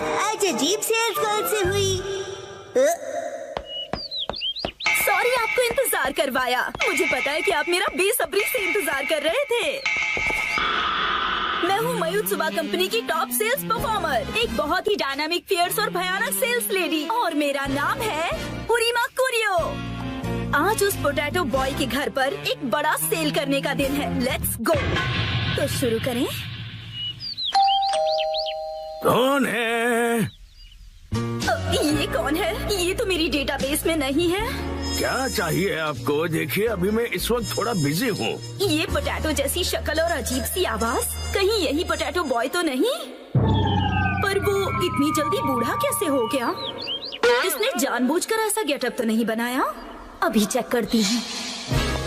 आज अजीब sales call से हुई। सॉरी आपको इंतजार करवाया। मुझे पता है कि आप मेरा बेसब्री से इंतजार कर रहे थे। मैं हूँ मारुत्सुबा कंपनी की टॉप सेल्स परफॉर्मर, एक बहुत ही डायनामिक, फियर्स और भयानक सेल्स लेडी, और मेरा नाम है उरीमा कुरियो। आज उस पोटैटो बॉय के घर पर एक बड़ा सेल करने का दिन है। Let's go. तो शुरू करें। कौन है? ये कौन है? ये तो मेरी डेटाबेस में नहीं है। क्या चाहिए आपको? देखिए अभी मैं इस वक्त थोड़ा बिजी हूँ। ये पोटैटो जैसी शक्ल और अजीब सी आवाज, कहीं यही पोटैटो बॉय तो नहीं? पर वो इतनी जल्दी बूढ़ा कैसे हो गया? इसने जानबूझकर ऐसा गेटअप तो नहीं बनाया? अभी चेक करती हूँ।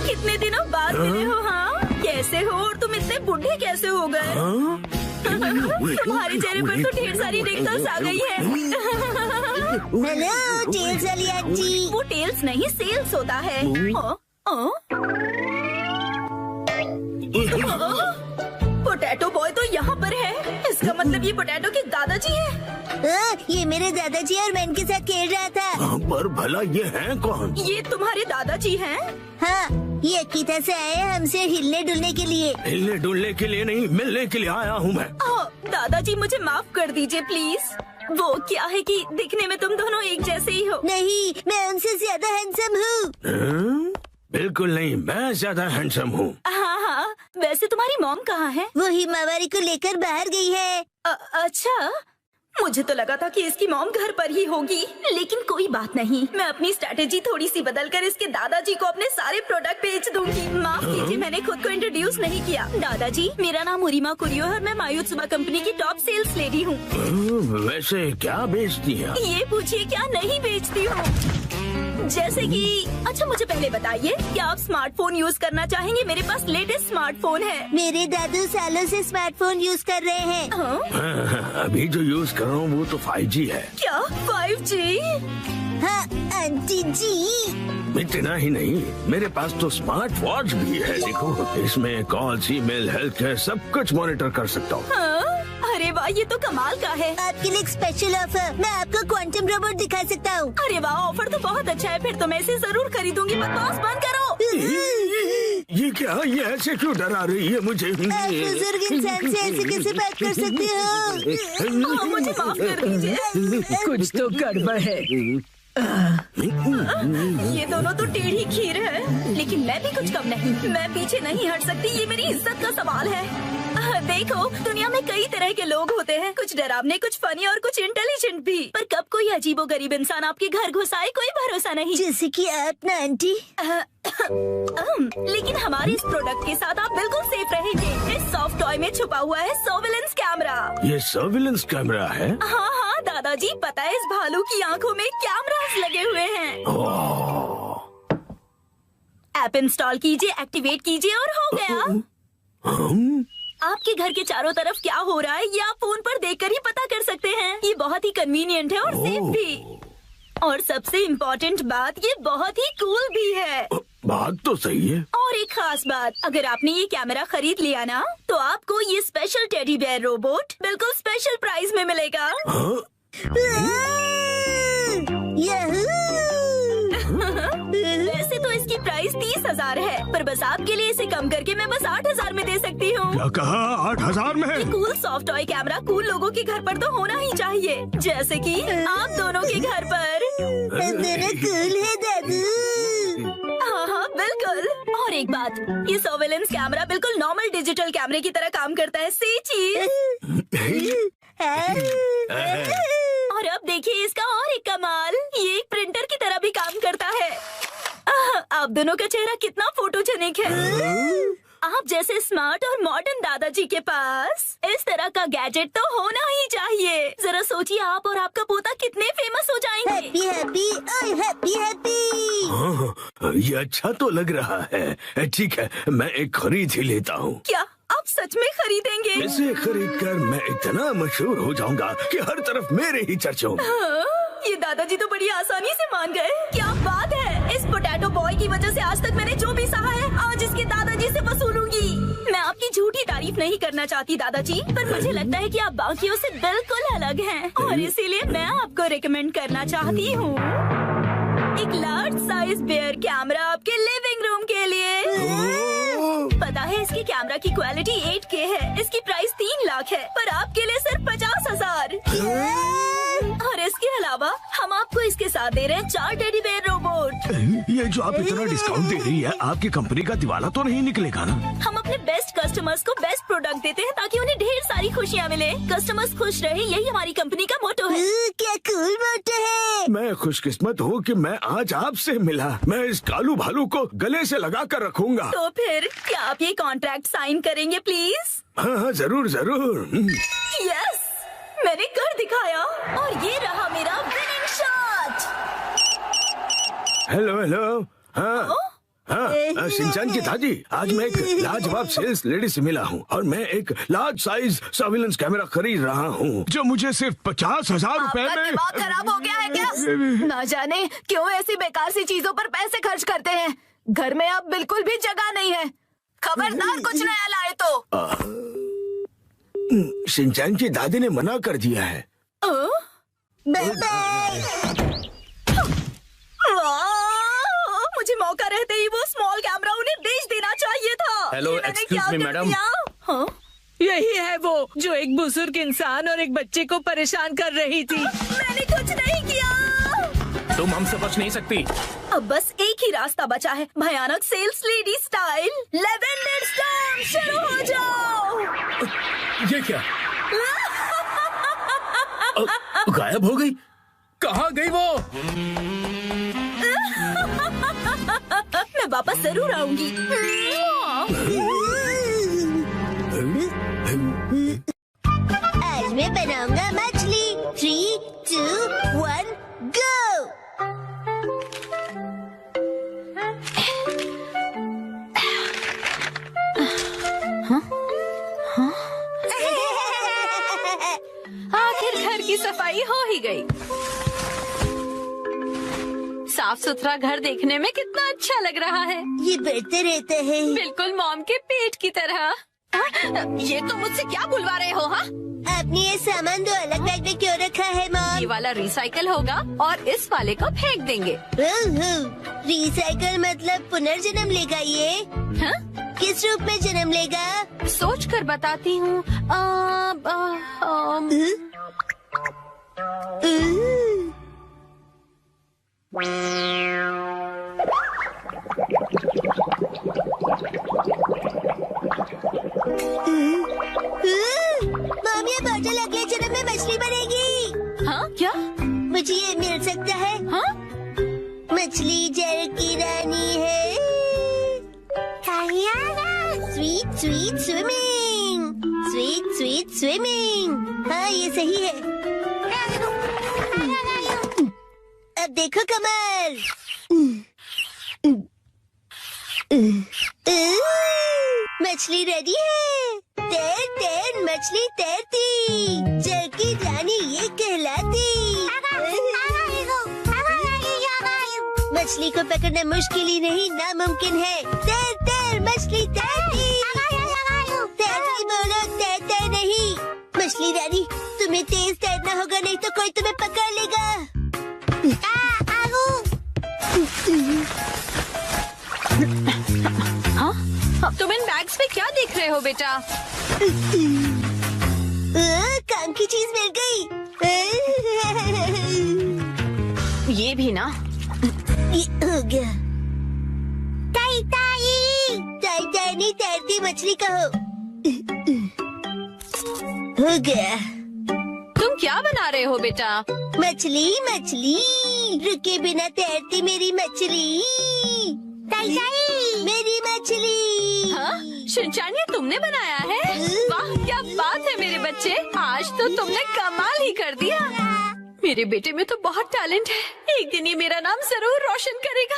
कितने दिनों बाद मिले हो? हाँ, कैसे हो? और तुम इतने बूढ़े कैसे हो गए? तुम्हारे चेहरे पर तो ढेर सारी रिंकल्स आ गई है। हेलो टेल्स वाली आंटी। वो टेल्स नहीं, सेल्स होता है। पोटैटो बॉय तो यहाँ पर है। इसका मतलब ये पोटैटो के दादाजी हैं। ये मेरे दादाजी और मैं इनके साथ खेल रहा था। पर भला ये हैं कौन? ये तुम्हारे दादाजी हैं? हाँ, ये अकीता से आए हमसे हिलने डुलने के लिए। हिलने डुलने के लिए नहीं, मिलने के लिए आया हूँ मैं। दादाजी मुझे माफ कर दीजिए प्लीज। वो क्या है कि दिखने में तुम दोनों एक जैसे ही हो। नहीं, मैं उनसे ज्यादा हैंडसम हूँ। बिल्कुल नहीं, मैं ज्यादा हैंडसम हूँ। हाँ, वैसे तुम्हारी मॉम कहाँ है? वो हिमावारी को लेकर बाहर गई है। अच्छा, मुझे तो लगा था कि इसकी मॉम घर पर ही होगी, लेकिन कोई बात नहीं। मैं अपनी स्ट्रैटेजी थोड़ी सी बदलकर इसके दादाजी को अपने सारे प्रोडक्ट बेच दूंगी। माफ कीजिए, मैंने खुद को इंट्रोड्यूस नहीं किया। दादाजी, मेरा नाम उरीमा कुरियो है और मैं मारुत्सुबा कंपनी की टॉप सेल्स लेडी हूँ। वैसे क्या बेचती है? ये पूछिए, क्या नहीं बेचती हूँ। जैसे कि अच्छा, मुझे पहले बताइए, क्या आप स्मार्टफोन यूज करना चाहेंगे? मेरे पास लेटेस्ट स्मार्टफोन है। मेरे दादू सालों से स्मार्टफोन यूज कर रहे हैं। अभी जो यूज कर रहा हूँ वो तो 5G है। क्या 5G? हाँ आंटी जी। इतना ही नहीं, मेरे पास तो स्मार्ट वॉच भी है। देखो, इसमें कॉल्स, ईमेल, हेल्थ केयर सब कुछ मॉनिटर कर सकता हूँ। अरे वाह, ये तो कमाल का है। आपके लिए एक स्पेशल ऑफर, मैं आपको क्वांटम रोबोट दिखा सकता हूँ। अरे वाह, ऑफर तो बहुत अच्छा है। फिर तो मैं इसे जरूर खरीदूंगी। बकवास बंद करो। ये क्या? ये ऐसे क्यों डरा रही है मुझे? आप बुजुर्ग इंसान से ऐसे कैसे बात कर सकते हो? मुझे माफ कर दीजिए। कुछ तो गड़बड़ है। ये दोनों तो टेढ़ी खीर है, लेकिन मैं भी कुछ कम नहीं। मैं पीछे नहीं हट सकती। ये मेरी इज्जत का सवाल है। देखो, दुनिया में कई तरह के लोग होते हैं, कुछ डरावने, कुछ फनी और कुछ इंटेलिजेंट भी। पर कब कोई अजीबोगरीब इंसान आपके घर घुस आए, कोई भरोसा नहीं। जैसे कि आप ना आंटी। लेकिन हमारे इस प्रोडक्ट के साथ आप बिल्कुल सेफ रहेंगे। इस सॉफ्ट टॉय में छुपा हुआ है सर्विलेंस कैमरा। ये सर्विलेंस कैमरा है? हाँ हाँ दादाजी, पता है इस भालू की आंखों में कैमरास लगे हुए हैं। ऐप इंस्टॉल कीजिए, एक्टिवेट कीजिए और हो गया। आपके घर के चारों तरफ क्या हो रहा है ये आप फोन पर देखकर ही पता कर सकते हैं। ये बहुत ही कन्वीनियंट है और सेफ भी। और सबसे इम्पोर्टेंट बात, ये बहुत ही कूल भी है। बात तो सही है। और एक खास बात, अगर आपने ये कैमरा खरीद लिया ना, तो आपको ये स्पेशल टेडी बेयर रोबोट बिल्कुल स्पेशल प्राइस में मिलेगा। वैसे तो इसकी प्राइस 30,000 है, पर बस आपके लिए इसे कम करके मैं बस 8,000 में दे सकती हूँ। क्या कहा? 8,000 में? Cool soft toy camera cool लोगों के घर पर तो होना ही चाहिए, जैसे कि आप दोनों के घर पर। मेरा कूल है दादू। हाँ हाँ बिल्कुल। और एक बात, ये सर्वेलेंस कैमरा बिल्कुल नॉर्मल डिजिटल कैमरे की तरह काम करता है। सी चीज। और अब देखिए इसका और एक कमाल, ये एक प्रिंटर की तरह भी काम करता है। आप दोनों का चेहरा कितना फोटोजेनिक है। आप जैसे स्मार्ट और मॉडर्न दादाजी के पास इस तरह का गैजेट तो होना ही चाहिए। जरा सोचिए, आप और आपका पोता कितने फेमस हो जाएंगे। हैप्पी हैप्पी ओए हैप्पी हैप्पी। हाँ, ये अच्छा तो लग रहा है। ठीक है, मैं एक खरीद ही लेता हूँ। क्या आप सच में खरीदेंगे? इसे खरीद कर मैं इतना मशहूर हो जाऊंगा कि हर तरफ मेरे ही चर्चे होंगे। ये दादाजी तो बड़ी आसानी से मान गए। क्या बात है। इस पोटैटो बॉय की वजह से आज तक मैंने जो भी सहा है आज इसके दादाजी से वसूलूंगी। मैं आपकी झूठी तारीफ नहीं करना चाहती दादाजी, पर मुझे लगता है कि आप बाकियों से बिल्कुल अलग हैं और इसीलिए मैं आपको रिकमेंड करना चाहती हूँ एक लार्ज साइज बेयर कैमरा आपके लिविंग रूम के लिए। पता है इसकी कैमरा की क्वालिटी 8K है, इसकी प्राइस 3 लाख है, पर आपके लिए सिर्फ 50,000। और इसके अलावा हम आपको इसके साथ दे रहे हैं 4 टेडी बेयर रोबोट। ये जो आप इतना डिस्काउंट दे रही है, आपकी कंपनी का दिवाला तो नहीं निकलेगा ना? हम अपने बेस्ट कस्टमर्स को बेस्ट प्रोडक्ट देते हैं ताकि उन्हें ढेर सारी खुशियाँ मिले। कस्टमर्स खुश रहे, यही हमारी कंपनी का मोटो है। क्या कूल मोटो है। मैं खुशकिस्मत हूँ कि मैं आज आपसे मिला। मैं इस कालू भालू को गले से लगा कर रखूंगा। तो फिर क्या आप ये कॉन्ट्रैक्ट साइन करेंगे प्लीज? हाँ, जरूर जरूर। यस, मैंने कर दिखाया और ये रहा मेरा विनिंग शॉट। Hello hello. हाँ हाँ, शिनचैन की दादी, आज मैं एक लाजवाब सेल्स लेडी से मिला हूँ और मैं एक लार्ज साइज सर्विलेंस कैमरा खरीद रहा हूँ जो मुझे सिर्फ 50,000 रुपए आपका में। दिमाग खराब हो गया है क्या? ना जाने क्यों ऐसी बेकार सी चीजों पर पैसे खर्च करते हैं। घर में अब बिल्कुल भी जगह नहीं है। खबरदार कुछ नया लाए तो। शिनचैन की दादी ने मना कर दिया है। Bye bye. मुझे मौका रहते ही वो स्मॉल कैमरा उन्हें बेच देना चाहिए था। हेलो, ये मैंने एक्सक्यूज क्या मी, कर मैडम। दिया? हाँ? यही है वो जो एक बुजुर्ग इंसान और एक बच्चे को परेशान कर रही थी। मैंने कुछ नहीं किया। तुम हमसे बच नहीं सकती। अब बस एक ही रास्ता बचा है, भयानक sales lady style. Lavender storm शुरू हो जाओ। ये क्या? गायब हो गई? कहाँ गई वो? मैं वापस जरूर आऊंगी। आज मैं बनाऊंगा मछली। 3, 2, 1, गो। आखिर घर की सफाई हो ही गई। साफ सुथरा घर देखने में कितना अच्छा लग रहा है। ये बढ़ते रहता है। बिल्कुल मॉम के पेट की तरह। ये तो मुझसे क्या बुलवा रहे हो? हाँ, आपने ये सामान दो अलग बैग में क्यों रखा है मॉम? ये वाला रिसाइकल होगा और इस वाले को फेंक देंगे। रिसाइकल मतलब पुनर्जन्म लेगा ये? हाँ? किस रूप में जन्म लेगा? सोच कर बताती हूँ। मॉम, ये बॉटल अगले जन्म में मछली बनेगी। हाँ क्या? मुझे ये मिल सकता है? हाँ? मछली जल की रानी है। Sweet sweet swimming, sweet sweet swimming. हाँ, ये सही है। अब देखो कमल। मछली रेडी है। तैर तैर मछली तैरती, जल की रानी ये कहलाती। मछली को पकड़ना मुश्किल ही नहीं नामुमकिन है। तैर तैर मछली तैरती, तैरती बोलो तैरते नहीं। मछली रानी, तुम्हें तेज तैरना होगा नहीं तो कोई तुम्हें पकड़ लेगा। हाँ? तुम इन बैग्स में क्या देख रहे हो बेटा? काम की चीज मिल गई। ये भी ना। ये हो गया। ताई ताई, ताई ताई नहीं तैरती मछली कहो। हो गया। तुम क्या बना रहे हो बेटा? मछली मछली, रुके बिना तैरती मेरी मछली। ताई ताई, मेरी मछली। हाँ? शिनचैन, ये तुमने बनाया है? वाह, क्या बात है मेरे बच्चे, आज तो तुमने कमाल ही कर दिया। मेरे बेटे में तो बहुत टैलेंट है, एक दिन ये मेरा नाम जरूर रोशन करेगा।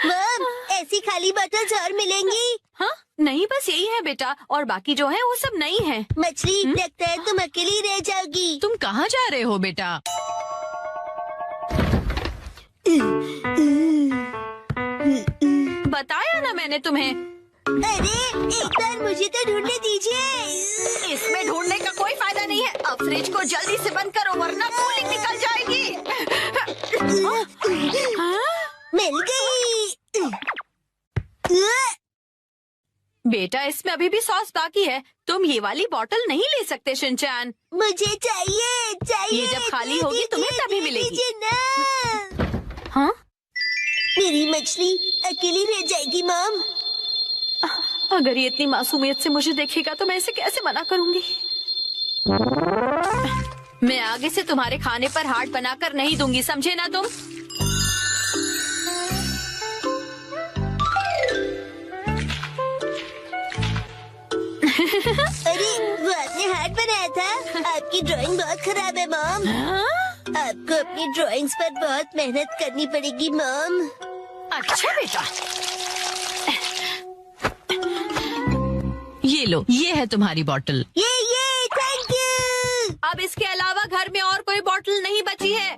मॉम, ऐसी खाली बोतल्स और मिलेंगी? हाँ? नहीं, बस यही है बेटा, और बाकी जो है वो सब नहीं है। मछली, लगता है तुम अकेली रह जाओगी। तुम कहाँ जा रहे हो बेटा? मैंने तुम्हें। अरे एक बार मुझे तो ढूंढने दीजिए। इसमें ढूंढने का कोई फायदा नहीं है। अब फ्रिज को जल्दी से बंद करो वरना कूलिंग निकल जाएगी। मिल गई। बेटा इसमें अभी भी सॉस बाकी है। तुम ये वाली बोतल नहीं ले सकते शिनचैन। मुझे चाहिए चाहिए। ये जब खाली होगी तुम्हें तभी मिलेगी। दीजिए ना। हाँ मेरी मछली अकेली रह जाएगी मॉम। अगर ये इतनी मासूमियत से मुझे देखेगा तो मैं इसे कैसे मना करूंगी। मैं आगे से तुम्हारे खाने पर हार्ट बनाकर नहीं दूंगी, समझे ना तुम। अरे वो आपने हार्ट बनाया था। आपकी ड्राइंग बहुत खराब है मॉम। आपको अपनी ड्राइंग्स पर बहुत मेहनत करनी पड़ेगी मॉम। अच्छा बेटा, ये लो, ये है तुम्हारी बोतल। ये थैंक यू। अब इसके अलावा घर में और कोई बोतल नहीं बची है।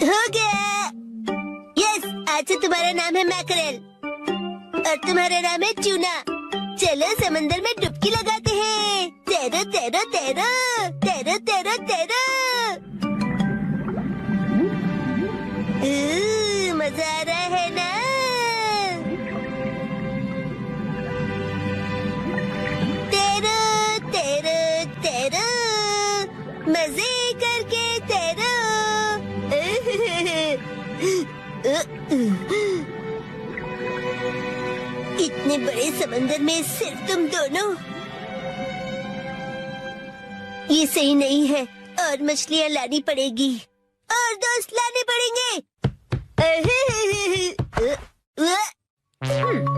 हो गया। यस, आज से तुम्हारा नाम है मैकरेल और तुम्हारा नाम है ट्यूना। चलो समंदर में डुबकी लगाते हैं। तैरो तैरो तैरो तैरो तैरो तैरो। मजा आ रहा है ना। तैरो तैरो तैरो मजे करके तैरो। इतने बड़े समंदर में सिर्फ तुम दोनों। ये सही नहीं है और मछलियाँ लानी पड़ेगी और दोस्त लाने पड़ेंगे।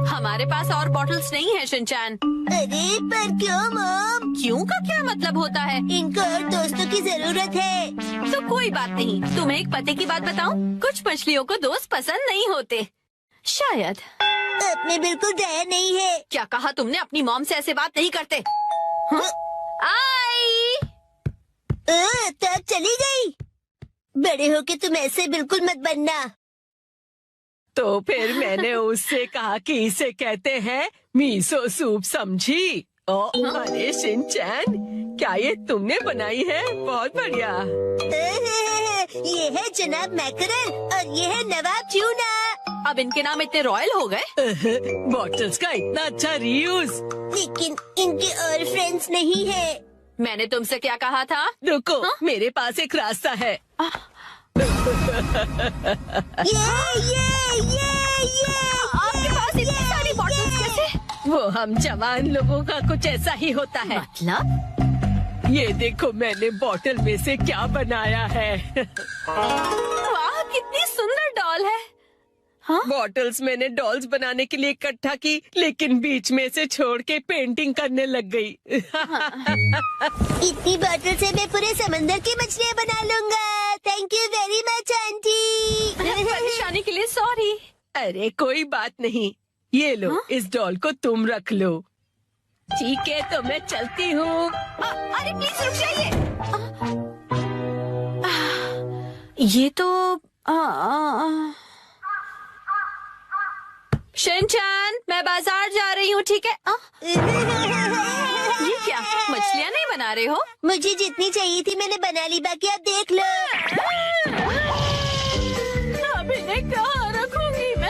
हमारे पास और बॉटल्स नहीं है शिनचैन। अरे पर क्यों मॉम? क्यों का क्या मतलब होता है? इनको और दोस्तों की जरूरत है। तो कोई बात नहीं। तुम्हें एक पते की बात बताऊं? कुछ मछलियों को दोस्त पसंद नहीं होते शायद। आपने बिल्कुल डरा नहीं है। क्या कहा तुमने? अपनी मॉम से ऐसे बात नहीं करते। आई तो अब चली गई। बड़े होके तुम ऐसे बिल्कुल मत बनना। तो फिर मैंने उससे कहा कि इसे कहते हैं मीसो सूप, समझी? अरे शिनचैन, क्या ये तुमने बनाई है? बहुत बढ़िया। ये है जनाब मैकरेल और ये है नवाब ट्यूना। अब इनके नाम इतने रॉयल हो गए। बॉटल्स का इतना अच्छा रीयूज। लेकिन इनके और फ्रेंड्स नहीं है। मैंने तुमसे क्या कहा था? रुको, मेरे पास एक रास्ता है। आपके पास इतनी सारी बॉटल्स कैसे? वो हम जवान लोगों का कुछ ऐसा ही होता है। मतलब? ये देखो मैंने बोतल में से क्या बनाया है। वाह, कितनी सुंदर डॉल है। हाँ? बॉटल्स मैंने डॉल्स बनाने के लिए इकट्ठा की, लेकिन बीच में से छोड़ के पेंटिंग करने लग गई। इतनी बोतल से मैं पूरे समंदर की मछलियाँ बना लूंगा। Thank you very much aunty. परेशानी के लिए सॉरी। अरे कोई बात नहीं। ये लो, इस डॉल को तुम रख लो। ठीक है, तो मैं चलती हूँ। अरे प्लीज रुक जाइए। ये तो शिनचैन, मैं बाजार जा रही हूँ, ठीक है? ये क्या, मछलियाँ नहीं बना रहे हो? मुझे जितनी चाहिए थी मैंने बना ली, बाकी आप देख लो। अब इन्हें कहाँ रखूंगी मैं?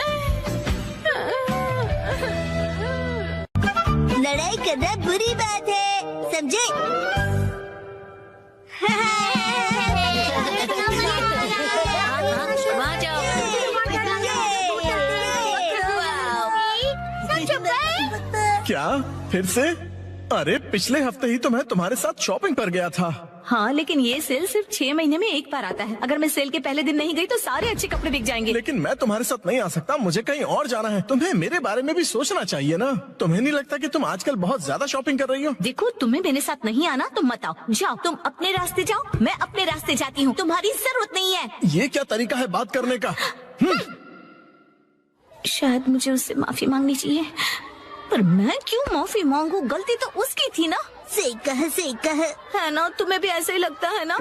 लड़ाई करना बुरी बात है, समझे? वहाँ जाओ। क्या फिर से? अरे पिछले हफ्ते ही तो मैं तुम्हारे साथ शॉपिंग पर गया था। हाँ, लेकिन ये सेल सिर्फ 6 महीने में एक बार आता है। अगर मैं सेल के पहले दिन नहीं गई तो सारे अच्छे कपड़े बिक जाएंगे। लेकिन मैं तुम्हारे साथ नहीं आ सकता, मुझे कहीं और जाना है। तुम्हें मेरे बारे में भी सोचना चाहिए ना। तुम्हें नहीं लगता कि तुम आजकल बहुत ज्यादा शॉपिंग कर रही हो? देखो, तुम्हें मेरे साथ नहीं आना तो मत आओ। जाओ, तुम अपने रास्ते जाओ, मैं अपने रास्ते जाती हूँ। तुम्हारी जरूरत नहीं है। ये क्या तरीका है बात करने का? शायद मुझे उससे माफी मांगनी चाहिए, पर मैं क्यों माफी मांगू? गलती तो उसकी थी ना। सही कहा है ना? तुम्हें भी ऐसे ही लगता है ना?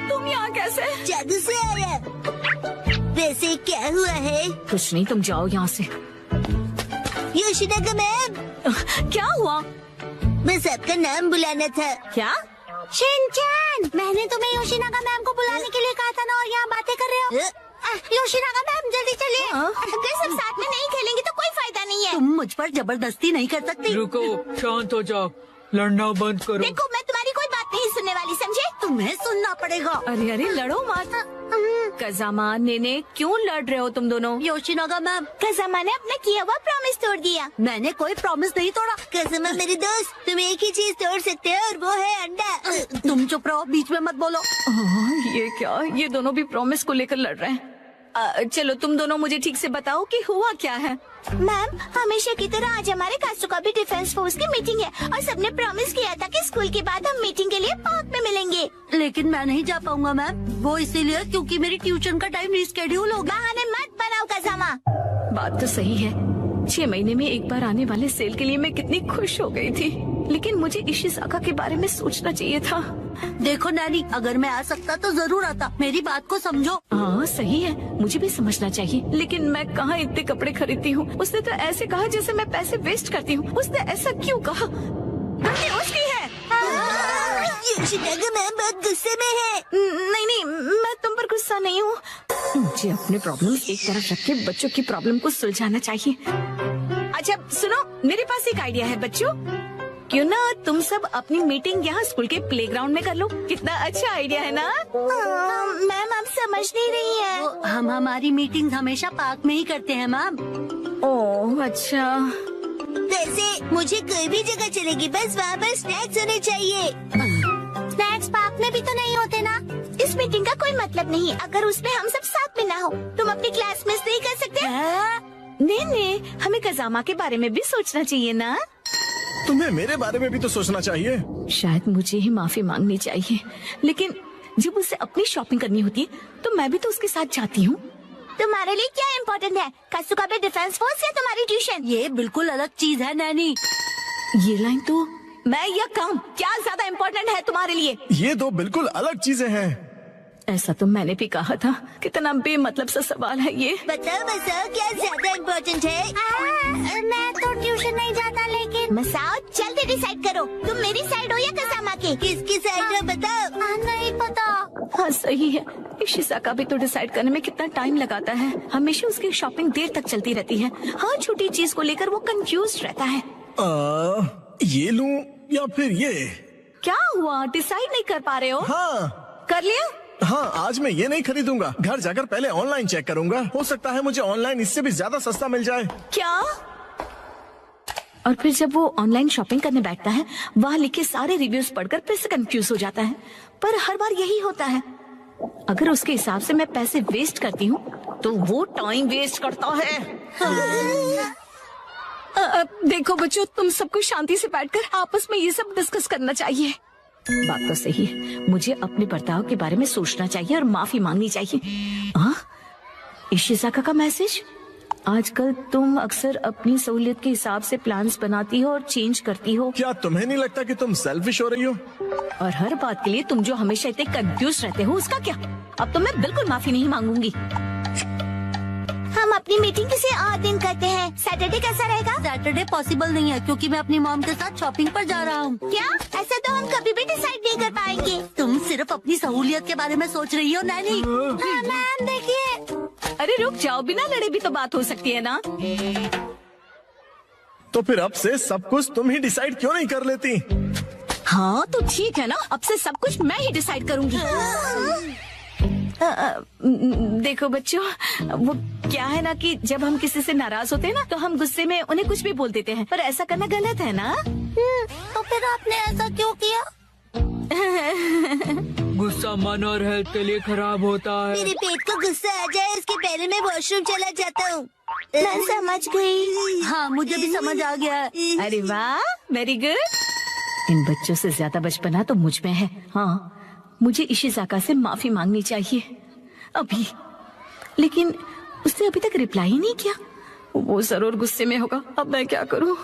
तुम यहाँ कैसे? जादू से आया। वैसे क्या हुआ है? कुछ नहीं, तुम जाओ यहाँ से। योशिनागा मैम, क्या हुआ? बस आपका नाम बुलाना था। क्या? शिनचैन, मैंने तुम्हें योशिनागा मैम को बुलाने के लिए कहा था ना, और यहाँ बातें कर रहे हो। योशिनागा मैम जल्दी चलिए। अगर सब साथ में नहीं खेलेंगे तो कोई फायदा नहीं है। तुम मुझ पर जबरदस्ती नहीं कर सकती। रुको, शांत हो जाओ, लड़ना बंद करो। देखो, मैं तुम्हारी कोई बात नहीं सुनने वाली, समझे? तुम्हें सुनना पड़ेगा। अरे अरे, लड़ो मत। कज़ामा, नेने, क्यों लड़ रहे हो तुम दोनों? योशिनागा मैम, कज़ामा ने अपना किया हुआ प्रॉमिस तोड़ दिया। मैंने कोई प्रॉमिस नहीं तोड़ा। कज़ामा मेरे दोस्त, तुम एक ही चीज तोड़ सकते हो और वो है अंडा। तुम चुप रहो, बीच में मत बोलो। ये क्या? ये दोनों भी प्रॉमिस को लेकर लड़ रहे हैं। चलो तुम दोनों मुझे ठीक से बताओ कि हुआ क्या है। मैम, हमेशा की तरह आज हमारे कासुकाबे डिफेंस फोर्स की मीटिंग है और सबने प्रॉमिस किया था कि स्कूल के बाद हम मीटिंग के लिए पार्क में मिलेंगे। लेकिन मैं नहीं जा पाऊंगा मैम, वो इसीलिए क्योंकि मेरी ट्यूशन का टाइम रिस्केड्यूल हो गया। बहाने मत बनाओ कज़ामा। बात तो सही है, 6 महीने में एक बार आने वाले सेल के लिए मैं कितनी खुश हो गई थी, लेकिन मुझे इशिज़ाका के बारे में सोचना चाहिए था। देखो नैनी, अगर मैं आ सकता तो जरूर आता। मेरी बात को समझो। हाँ सही है, मुझे भी समझना चाहिए, लेकिन मैं कहाँ इतने कपड़े खरीदती हूँ। उसने तो ऐसे कहा जैसे मैं पैसे वेस्ट करती हूँ। उसने ऐसा क्यों कहा? गलती उसकी है। योशिनागा मैम बहुत गुस्से में है। नहीं नहीं, मैं तुम पर गुस्सा नहीं हूँ। मुझे अपने प्रॉब्लम एक तरफ रख के बच्चों की प्रॉब्लम को सुलझाना चाहिए। अच्छा सुनो, मेरे पास एक आइडिया है बच्चों। क्यों ना तुम सब अपनी मीटिंग यहाँ स्कूल के प्लेग्राउंड में कर लो। कितना अच्छा आइडिया है ना? मैम, आप समझ नहीं रही है। हम हमारी मीटिंग हमेशा पार्क में ही करते हैं मैम। ओह अच्छा। वैसे मुझे कोई भी जगह चलेगी, बस वहाँ पर स्नैक्स होने चाहिए। स्नैक्स पार्क में भी तो नहीं होते ना। इस मीटिंग का कोई मतलब नहीं अगर उसमें हम सब साथ में ना हो। तुम अपनी क्लास मिस नहीं कर सकते? नहीं, हमें कज़ामा के बारे में भी सोचना चाहिए ना। तुम्हें मेरे बारे में भी तो सोचना चाहिए। शायद मुझे ही माफी मांगनी चाहिए, लेकिन जब उसे अपनी शॉपिंग करनी होती है तो मैं भी तो उसके साथ जाती हूँ। तुम्हारे लिए क्या इम्पोर्टेंट है, कासुकाबे डिफेंस फोर्स या तुम्हारी ट्यूशन? ये बिल्कुल अलग चीज है नैनी। ये लाइन तो मैं या काम क्या ज्यादा इम्पोर्टेंट है तुम्हारे लिए? ये दो बिल्कुल अलग चीजें हैं। ऐसा तो मैंने भी कहा था। कितना बेमतलब सा सवाल है ये। बताओ मसाओ, क्या ज्यादा इम्पोर्टेंट है? मैं तो ट्यूशन नहीं जाता, लेकिन मसाओ जल्दी डिसाइड करो, तुम मेरी साइड हो या कज़ामा की? किसकी साइड हो बताओ? नहीं पता। हाँ सही है, इशिज़ाका भी तो डिसाइड करने में कितना टाइम लगाता है। हमेशा उसकी शॉपिंग देर तक चलती रहती है। हर छोटी चीज को लेकर वो कंफ्यूज रहता है। ये लूं या फिर ये? क्या हुआ, डिसाइड नहीं कर पा रहे हो? हाँ कर लिया? हाँ, आज मैं ये नहीं खरीदूंगा। घर जाकर पहले ऑनलाइन चेक करूंगा। हो सकता है मुझे ऑनलाइन इससे भी ज्यादा सस्ता मिल जाए। क्या? और फिर जब वो ऑनलाइन शॉपिंग करने बैठता है, वहाँ लिखे सारे रिव्यूज पढ़कर फिर से कंफ्यूज हो जाता है। पर हर बार यही होता है। अगर उसके हिसाब से मैं पैसे वेस्ट करती हूँ तो वो टाइम वेस्ट करता है। देखो बच्चों, तुम सबको शांति से बैठकर आपस में ये सब डिस्कस करना चाहिए। बात तो सही है, मुझे अपने बर्ताव के बारे में सोचना चाहिए और माफी मांगनी चाहिए। इशिज़ाका का मैसेज। आजकल तुम अक्सर अपनी सहूलियत के हिसाब से प्लान्स बनाती हो और चेंज करती हो। क्या तुम्हें नहीं लगता कि तुम सेल्फिश हो रही हो? और हर बात के लिए तुम जो हमेशा इतने कंफ्यूज रहते हो, उसका क्या? अब तो मैं बिल्कुल माफी नहीं मांगूंगी। हम अपनी मीटिंग किसी और दिन करते हैं। सैटरडे कैसा रहेगा? सैटरडे पॉसिबल नहीं है क्योंकि मैं अपनी मॉम के साथ शॉपिंग पर जा रहा हूँ। क्या? ऐसा तो हम कभी भी डिसाइड नहीं कर पाएंगे। तुम सिर्फ अपनी सहूलियत के बारे में सोच रही हो नैनी। मैम देखिए। अरे रुक जाओ, बिना लड़े भी तो बात हो सकती है ना। तो फिर अब से सब कुछ तुम ही डिसाइड क्यों नहीं कर लेती? हाँ तो ठीक है ना, अब से सब कुछ मैं ही डिसाइड करूंगी। देखो बच्चों, वो क्या है ना कि जब हम किसी से नाराज होते हैं ना, तो हम गुस्से में उन्हें कुछ भी बोल देते हैं, पर ऐसा करना गलत है ना। तो फिर आपने ऐसा क्यों किया? गुस्सा मन और हेल्थ के लिए खराब होता है। मेरे पेट को गुस्सा आ जाए इसके पहले मैं वॉशरूम चला जाता हूँ। मैं समझ गई। हाँ, मुझे भी समझ आ गया। अरे वाह, वेरी गुड। इन बच्चों से ज्यादा बचपना तो मुझ में है। हाँ, मुझे इशिज़ाका से माफी मांगनी चाहिए अभी, लेकिन उसने अभी तक रिप्लाई ही नहीं किया। वो जरूर गुस्से में होगा। अब मैं क्या करूं?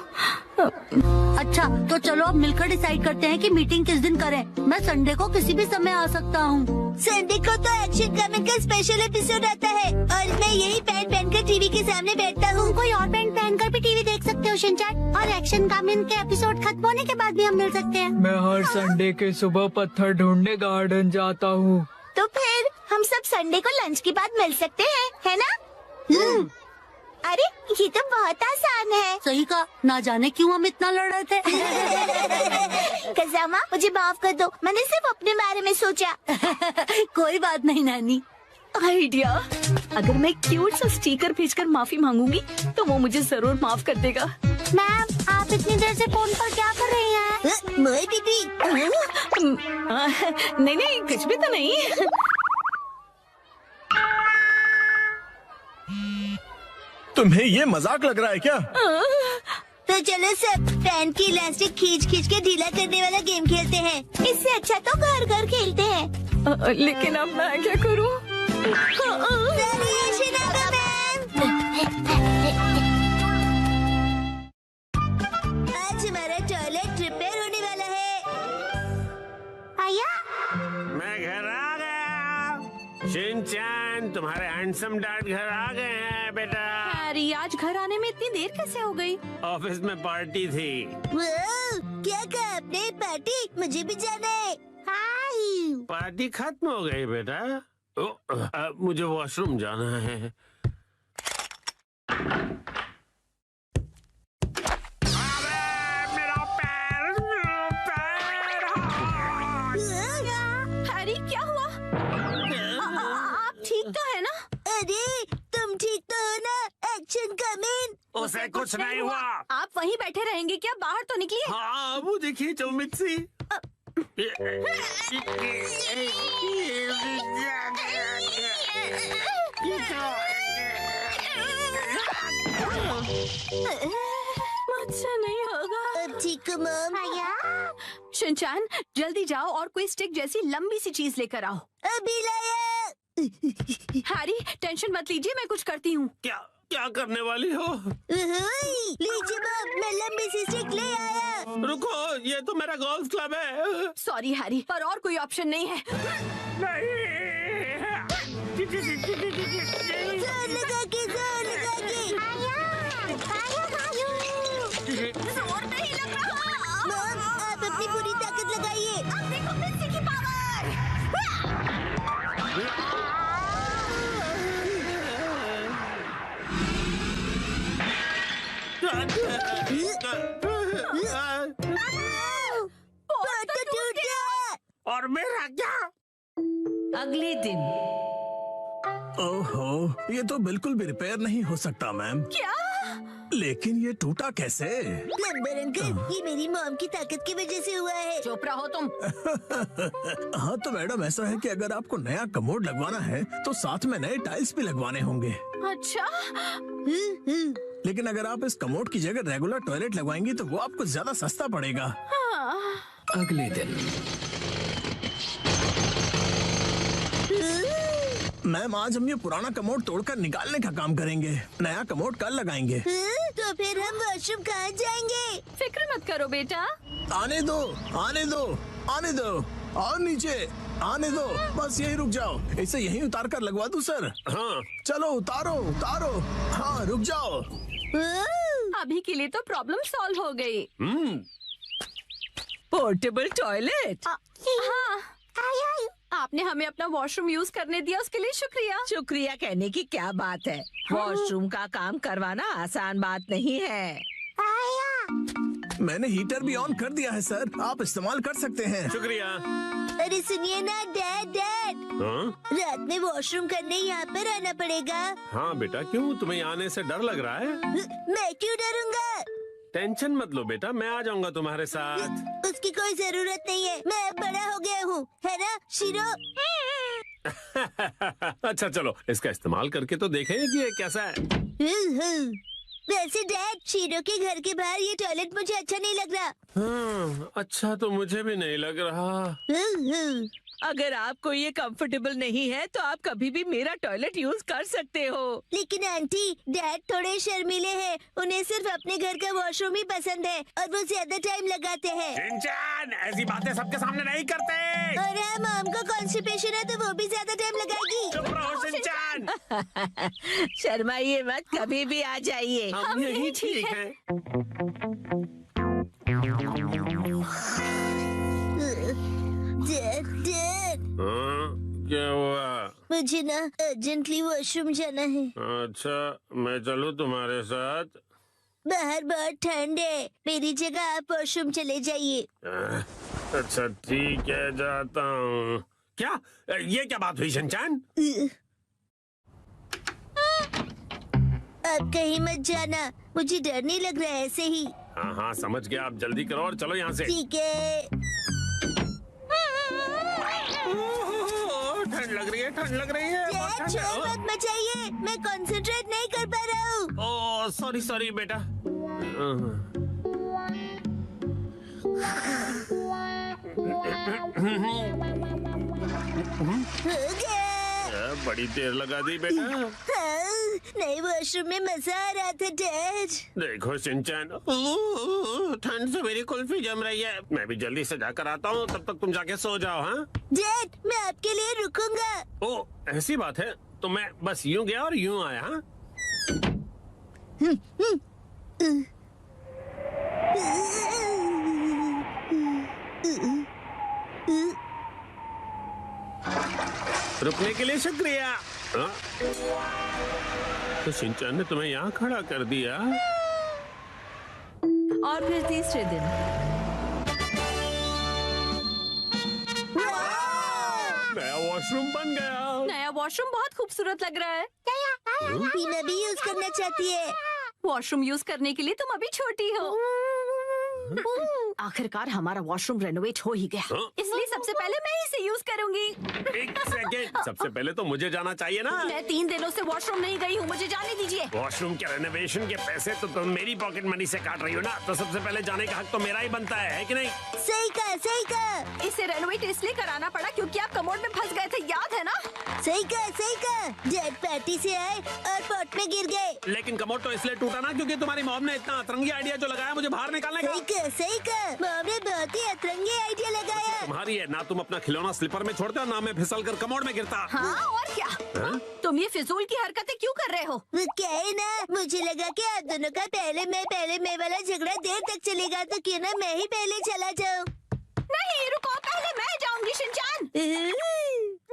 अच्छा तो चलो अब मिलकर डिसाइड करते हैं कि मीटिंग किस दिन करें। मैं संडे को किसी भी समय आ सकता हूँ। संडे को तो एक्शन कमिंग का स्पेशल एपिसोड आता है और मैं यही पैंट पहनकर टीवी के सामने बैठता हूँ। कोई और पैंट पहनकर भी टीवी देख सकते हो शिनचैन, और एक्शन कमिंग के एपिसोड खत्म होने के बाद भी हम मिल सकते हैं। मैं हर संडे के सुबह पत्थर ढूंढने गार्डन जाता हूँ। तो फिर हम सब संडे को लंच के बाद मिल सकते हैं, है ना? अरे ये तो बहुत आसान है। सही कहा, ना जाने क्यों हम इतना लड़ रहे थे। कज़ामा मुझे माफ कर दो, मैंने सिर्फ अपने बारे में सोचा। कोई बात नहीं नानी। आइडिया, अगर मैं क्यूट सा स्टिकर भेजकर माफी मांगूंगी तो वो मुझे जरूर माफ कर देगा। मैम आप इतनी देर से फोन पर क्या कर रही हैं? मोए दीदी। नहीं नहीं, कुछ भी तो नहीं। तुम्हें ये मजाक लग रहा है क्या? तो चलो सब फैन की इलास्टिक खींच खींच के ढीला करने वाला गेम खेलते हैं। इससे अच्छा तो घर घर खेलते हैं। लेकिन अब मैं क्या करूं? आज हमारा टॉयलेट रिपेयर होने वाला है। आया? मैं घर आ गया। शिनचैन, तुम्हारे हैंडसम डैड घर आ गए हैं बेटा। हैरी, आज घर आने में इतनी देर कैसे हो गई? ऑफिस में पार्टी थी। क्या कहा आपने? पार्टी? मुझे भी जाना है। हाय। पार्टी खत्म हो गई बेटा। मुझे वॉशरूम जाना है। मेरा पैर। हैरी क्या हुआ? आप ठीक तो है ना? अरे तुम ठीक तो हो ना? Action coming. उसे कुछ नहीं हुआ। आप वहीं बैठे रहेंगे क्या? बाहर तो निकलिए। हाँ, वो देखिए चौमित सी। मुझसे नहीं होगा। अब ठीक हो मॉम? शिनचैन, जल्दी जाओ और कोई स्टिक जैसी लंबी सी चीज लेकर आओ। अभी लाया। हैरी टेंशन मत लीजिए, मैं कुछ करती हूँ। क्या क्या करने वाली हो? लीजिए मॉम, मैं लंबी सी स्टिक ले आया। रुको, ये तो मेरा गोल्फ क्लब है। सॉरी हैरी, पर और कोई ऑप्शन नहीं है। जोर लगा के जोर लगा के। जोर नहीं लग रहा। मॉम आप अपनी पूरी ताकत लगाइए। अब देखो मिस्सी की पावर। और मेरा क्या? अगले दिन। ओहो, ये तो बिल्कुल भी रिपेयर नहीं हो सकता मैम। क्या? लेकिन ये टूटा कैसे? प्लम्बर अंकल, ये मेरी मॉम की ताकत की वजह से हुआ है। चुप रहो तुम। हाँ तो मैडम ऐसा है कि अगर आपको नया कमोड लगवाना है तो साथ में नए टाइल्स भी लगवाने होंगे। अच्छा, लेकिन अगर आप इस कमोड की जगह रेगुलर टॉयलेट लगवाएंगी तो वो आपको ज्यादा सस्ता पड़ेगा। अगले दिन। मैम आज हम ये पुराना कमोड तोड़कर निकालने का काम करेंगे। नया कमोड कल लगाएंगे। तो फिर हम वॉशरूम कहाँ जाएंगे? फिक्र मत करो बेटा। आने दो, आने दो, आने दो, और नीचे आने दो। बस यही रुक जाओ। इसे यहीं उतार कर लगवा दूं सर? हाँ। चलो उतारो उतारो। हाँ रुक जाओ। अभी के लिए तो प्रॉब्लम सॉल्व हो गई। Portable toilet. हाँ, आपने हमें अपना वॉशरूम यूज करने दिया, उसके लिए शुक्रिया। शुक्रिया कहने की क्या बात है। वॉशरूम का काम करवाना आसान बात नहीं है। मैंने हीटर भी ऑन कर दिया है सर, आप इस्तेमाल कर सकते हैं। शुक्रिया। अरे सुनिए ना डैड, रात में वॉशरूम करने यहाँ पर आना पड़ेगा। हाँ बेटा, क्यों? तुम्हें आने से डर लग रहा है? मैं क्यों डरूंगा? टेंशन मत लो बेटा, मैं आ जाऊंगा तुम्हारे साथ। उसकी कोई जरूरत नहीं है, मैं बड़ा हो गया हूँ, है ना शिरो? अच्छा चलो, इसका इस्तेमाल करके तो देखें कि ये कैसा है। वैसे डैड, शिरो के घर के बाहर ये टॉयलेट मुझे अच्छा नहीं लग रहा। अच्छा तो मुझे भी नहीं लग रहा। अगर आपको ये कंफर्टेबल नहीं है तो आप कभी भी मेरा टॉयलेट यूज कर सकते हो। लेकिन आंटी, डैड थोड़े शर्मीले हैं। उन्हें सिर्फ अपने घर का वॉशरूम ही पसंद है और वो ज्यादा टाइम लगाते हैं। शिनचैन, ऐसी बातें सबके सामने नहीं करते। और हाँ, मॉम को कॉन्स्टिपेशन है तो वो भी ज्यादा टाइम लगाएगी। चुप रहो शिनचैन। शर्माइए मत, कभी भी आ जाइए। हम यही ठीक है। डैड, क्या हुआ? मुझे ना अर्जेंटली वॉशरूम जाना है। अच्छा, मैं चलूं तुम्हारे साथ? बाहर बहुत ठंड है, मेरी जगह आप वॉशरूम चले जाइए। अच्छा ठीक है, जाता हूँ। क्या ये क्या बात हुई शिनचैन? आप कहीं मत जाना, मुझे डर नहीं लग रहा है ऐसे ही। हाँ हाँ समझ गया, आप जल्दी करो और चलो यहाँ से। ठीक है। ठंड लग रही है, ठंड लग रही है। बहुत ठंड है। शोर मत मचाइए, मैं कंसंट्रेट नहीं कर पा रहा हूँ। ओह सॉरी सॉरी बेटा। हो गया। बड़ी देर लगा दी बेटा। हाँ, नए वॉशरूम में मजा आ रहा था डैड। देखो शिनचैन, ठंड से मेरी कुल्फी जम रही है। मैं भी जल्दी से जाकर आता हूँ, तब तक तुम जाके सो जाओ। हाँ डैड, मैं आपके लिए रुकूंगा। ओह ऐसी बात है, तो मैं बस यूं गया और यूं आया। हाँ रुकने के लिए शुक्रिया। हाँ? तो शिनचैन ने तुम्हें यहाँ खड़ा कर दिया। और फिर तीसरे दिन नया वॉशरूम बन गया। नया वॉशरूम बहुत खूबसूरत लग रहा है। टीना भी यूज करना चाहती है। वॉशरूम यूज करने के लिए तुम अभी छोटी हो। आखिरकार हमारा वॉशरूम रेनोवेट हो ही गया। हाँ? इसलिए सबसे पहले मैं इसे यूज करूंगी। एक सेकेंड, सबसे पहले तो मुझे जाना चाहिए ना। मैं 3 दिनों से वॉशरूम नहीं गई हूँ, मुझे जाने दीजिए। वॉशरूम के रेनोवेशन के पैसे तो तुम मेरी पॉकेट मनी से काट रही हो ना, तो सबसे पहले जाने का हक तो मेरा ही बनता है कि नहीं? सही कहा, सही कहा। इसे रेनोवेट इसलिए कराना पड़ा क्योंकि आप कमोड में फंस गए थे, याद है ना? सही कहा, सही कहा। डैड पार्टी से आए और पॉट में गिर गए। लेकिन कमोड तो इसलिए टूटा ना क्योंकि तुम्हारी मॉम ने इतना अतरंगी आइडिया जो लगाया मुझे बाहर निकालने का। सही कहा, सही कहा। मॉम ने बहुत ही अतरंगी आइडिया लगाया। तुम्हारी है ना, तुम अपना खिलौना स्लीपर में छोड़ते हो ना मैं फिसल कर कमोड में गिरता। हाँ और क्या? हाँ? तुम ये फिजूल की हरकतें क्यों कर रहे हो? वो क्या है ना, मुझे लगा कि आप दोनों का पहले मैं वाला झगड़ा देर तक चलेगा, तो क्यों ना मैं ही पहले चला जाऊँ। नहीं रुको, पहले मैं जाऊंगी शिनचैन।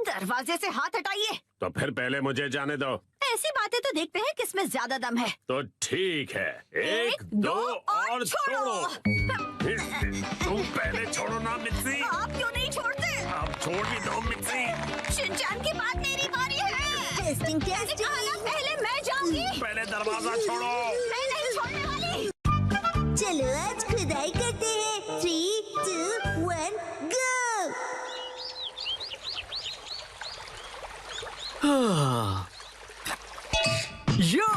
दरवाजे से हाथ हटाइए। तो फिर पहले मुझे जाने दो। ऐसी बातें तो देखते हैं किसमें ज्यादा दम है। तो ठीक है, 1 2 और छोड़ो। तुम पहले छोड़ो ना मिक्सी। आप क्यों नहीं छोड़ते? आप छोड़ भी दो मिक्सी। शिनचैन की बात मेरी बारी है। Testing testing. पहले मैं जाऊंगी। पहले दरवाजा छोड़ो। मैं नहीं छोड़ने वाली। चलो आज खुदाई करते हैं। 3 2 1 गो। यो,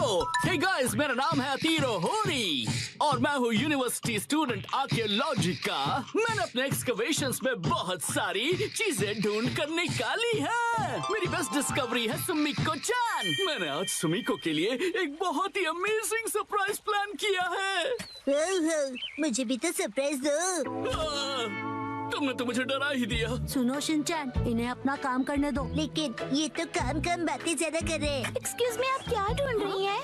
हे गाइस, मेरा नाम है अतीरो होरी और मैं हूँ यूनिवर्सिटी स्टूडेंट आर्कियोलॉजी का। मैंने अपने एक्सकवेशंस में बहुत सारी चीजें ढूंढ कर निकाली है। मेरी बेस्ट डिस्कवरी है सुमिको चान। मैंने आज सुमिको के लिए एक बहुत ही अमेजिंग सरप्राइज प्लान किया है। हो, मुझे भी तो सरप्राइज दो। तुमने तो मुझे डरा ही दिया। सुनो शिनचैन, इन्हें अपना काम करने दो। लेकिन ये तो काम बातें ज्यादा कर रहे हैं। एक्सक्यूज मी, आप क्या ढूंढ रही हैं?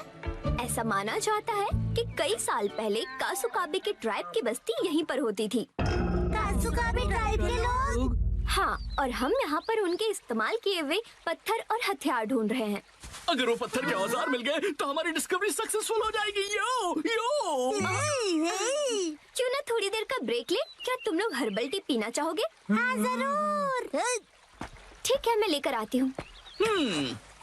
ऐसा माना जाता है कि कई साल पहले कासुकाबे के ट्राइब की बस्ती यहीं पर होती थी। कासुकाबे ट्राइब के लोग? हाँ, और हम यहाँ पर उनके इस्तेमाल किए हुए पत्थर और हथियार ढूंढ रहे हैं। अगर वो पत्थर के औजार मिल गए तो हमारी डिस्कवरी सक्सेसफुल हो जाएगी। यो यो। क्यों ना थोड़ी देर का ब्रेक ले? क्या तुम लोग हर्बल टी पीना चाहोगे? हाँ जरूर। ठीक है, मैं लेकर आती हूँ।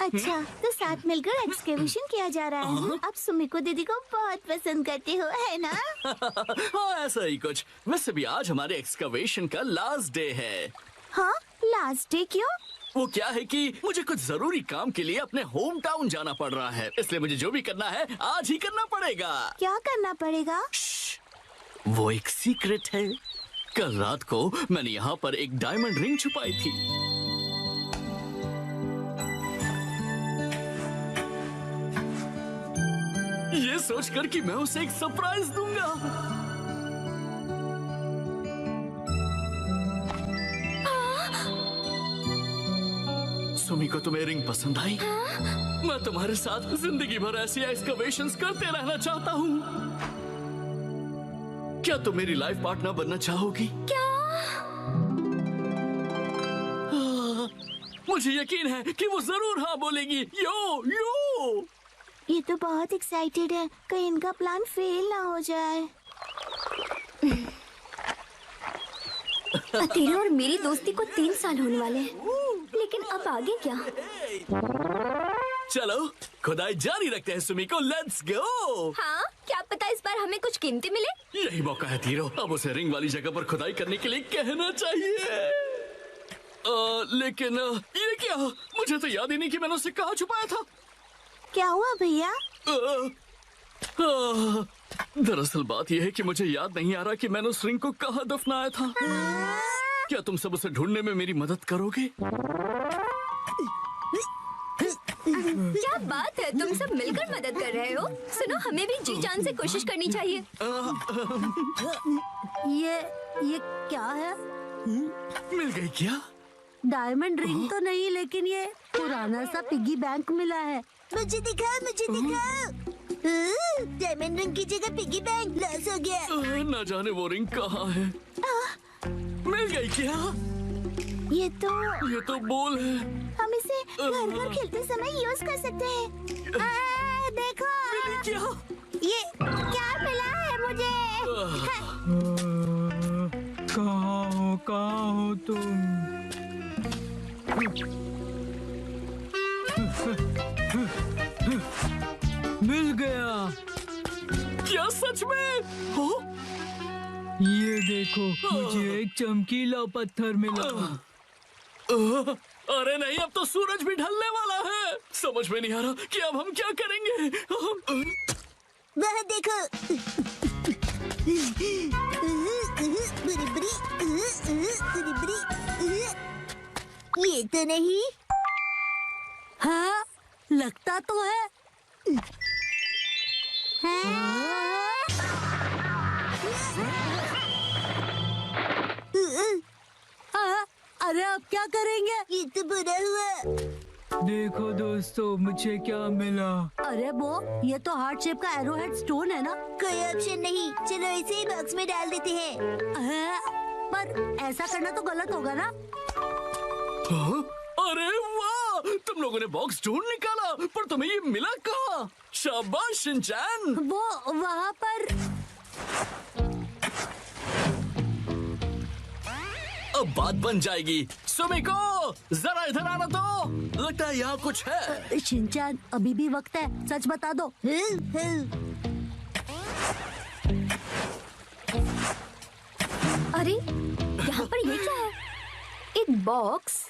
अच्छा, तो साथ मिलकर एक्सकेवेशन किया जा रहा है। आप सुमिको दीदी को बहुत पसंद करते हो, है ना? हाँ ऐसा ही कुछ। वैसे भी आज हमारे एक्सकवेशन का लास्ट डे है। हाँ, लास्ट डे क्यों? वो क्या है कि मुझे कुछ जरूरी काम के लिए अपने होम टाउन जाना पड़ रहा है, इसलिए मुझे जो भी करना है आज ही करना पड़ेगा। क्या करना पड़ेगा? वो एक सीक्रेट है। कल रात को मैंने यहाँ पर एक डायमंड रिंग छुपाई थी। ये सोचकर कि मैं उसे एक सरप्राइज दूंगा। सुमी को तुम्हें रिंग पसंद आई? मैं तुम्हारे साथ जिंदगी भर ऐसी एक्सकवेशंस करते रहना चाहता हूँ। क्या तुम मेरी लाइफ पार्टनर बनना चाहोगी? क्या? मुझे यकीन है कि वो जरूर हाँ बोलेगी। यो यो। ये तो बहुत एक्साइटेड है, कहीं इनका प्लान फेल ना हो जाए। तेरे और मेरी दोस्ती को 3 साल होने वाले हैं, लेकिन अब आगे क्या? चलो खुदाई जारी रखते हैं सुमी को। Let's go. हाँ, क्या पता इस बार हमें कुछ कीमती मिले। यही मौका है तीरो, अब उसे रिंग वाली जगह पर खुदाई करने के लिए कहना चाहिए। लेकिन ये क्या? मुझे तो याद ही नहीं कि मैंने उसे कहाँ छुपाया था। क्या हुआ भैया? दरअसल बात यह है कि मुझे याद नहीं आ रहा कि मैंने उस रिंग को कहाँ दफनाया था। क्या तुम सब उसे ढूंढने में मेरी मदद करोगे? क्या बात है, तुम सब मिलकर मदद कर रहे हो। सुनो, हमें भी जी जान से कोशिश करनी चाहिए। ये क्या है? मिल गई क्या? डायमंड रिंग तो नहीं, लेकिन ये पुराना सा पिगी बैंक मिला है। मुझे दिखाओ, मुझे दिखाओ। डायमंड रिंग की जगह पिगी बैंक लॉस हो गया। न जाने वो रिंग कहाँ है। मिल गई क्या? ये तो बोल है। हम इसे घर घर खेलते समय यूज कर सकते हैं। देखो क्या? ये क्या मिला है मुझे? कहाँ हो तुम? मिल गया। क्या सच में? हो? ये देखो, मुझे एक चमकीला पत्थर मिला। अरे नहीं, अब तो सूरज भी ढलने वाला है। समझ में नहीं आ रहा कि अब हम क्या करेंगे। वह देखो। ये तो नहीं। हाँ, लगता तो है। अरे अब क्या करेंगे? ये तो बुरा हुआ। देखो दोस्तों, मुझे क्या मिला। अरे वो, ये तो हार्ट शेप का एरोहेड स्टोन है ना। कोई ऑप्शन नहीं, चलो इसे ही बॉक्स में डाल देते हैं। पर ऐसा करना तो गलत होगा ना। अरे वाह, तुम लोगों ने बॉक्स ढूंढ निकाला, पर तुम्हें ये मिला कहाँ? शाबाश शिनचैन। वो वहाँ पर। अब बात बन जाएगी। सुमिको, जरा इधर आना तो। लगता है यहाँ कुछ है। शिनचैन, अभी भी वक्त है, सच बता दो। अरे यहाँ पर ये क्या है? एक बॉक्स।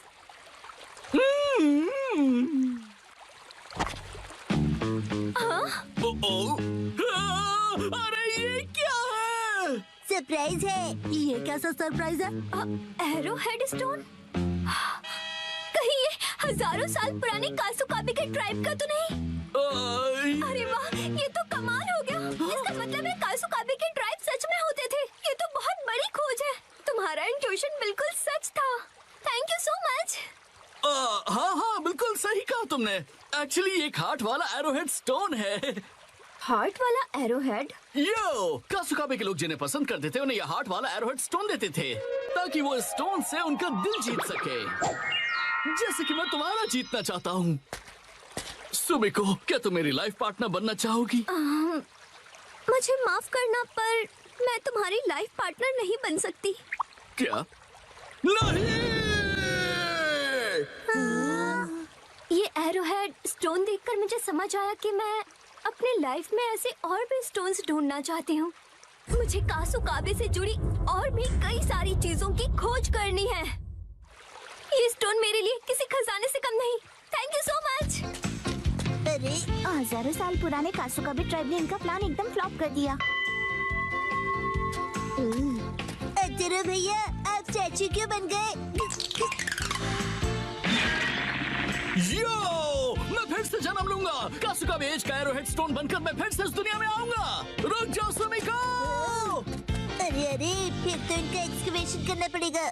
अरे ये क्या है? सरप्राइज है। ये कैसा सरप्राइज है? Arrowhead stone? कहीं ये हजारों साल पुराने कासुकाबे के ट्राइब का तो नहीं? अरे वाह, ये तो कमाल हो गया। इसका मतलब है कासुकाबे के ट्राइब सच में होते थे। ये तो बहुत बड़ी खोज है। तुम्हारा इंट्यूशन बिल्कुल सच था। Thank you so much. हाँ, बिल्कुल सही कहा तुमने। एक्चुअली एक हार्ट वाला एरोहेड स्टोन है। हार्ट वाला एरोहेड? यो, कासुकाबे के लोग जिन्हें पसंद करते थे उन्हें यह हार्ट वाला एरोहेड स्टोन देते थे, ताकि वो स्टोन से उनका दिल जीत सके, जैसे कि मैं तुम्हारा जीतना चाहता हूँ। सुमिको, क्या तुम मेरी लाइफ पार्टनर बनना चाहोगी? मुझे माफ करना, पर मैं तुम्हारी लाइफ पार्टनर नहीं बन सकती। क्या? नहीं! ये एरोहेड स्टोन देखकर मुझे समझ आया कि मैं अपने लाइफ में ऐसे और भी स्टोन्स ढूंढना चाहती हूँ। मुझे कासुकाबे से जुड़ी और भी कई सारी चीजों की खोज करनी है। ये स्टोन मेरे लिए किसी खजाने से कम नहीं। Thank you so much. अरे हजारों साल पुराने कासुकाबे ट्राइब ने इनका प्लान एकदम फ्लॉप कर दिया। देखते रहो भैया, आप स्टैचू क्यों बन गए? यो, मैं फिर से जन्म लूंगा। कासुका बेज का एरोहेड स्टोन बनकर मैं फिर से इस दुनिया में आऊंगा। रुक जाओ सुमिको। अरे अरे, फिर तो इनका एक्सकवेशन करना पड़ेगा।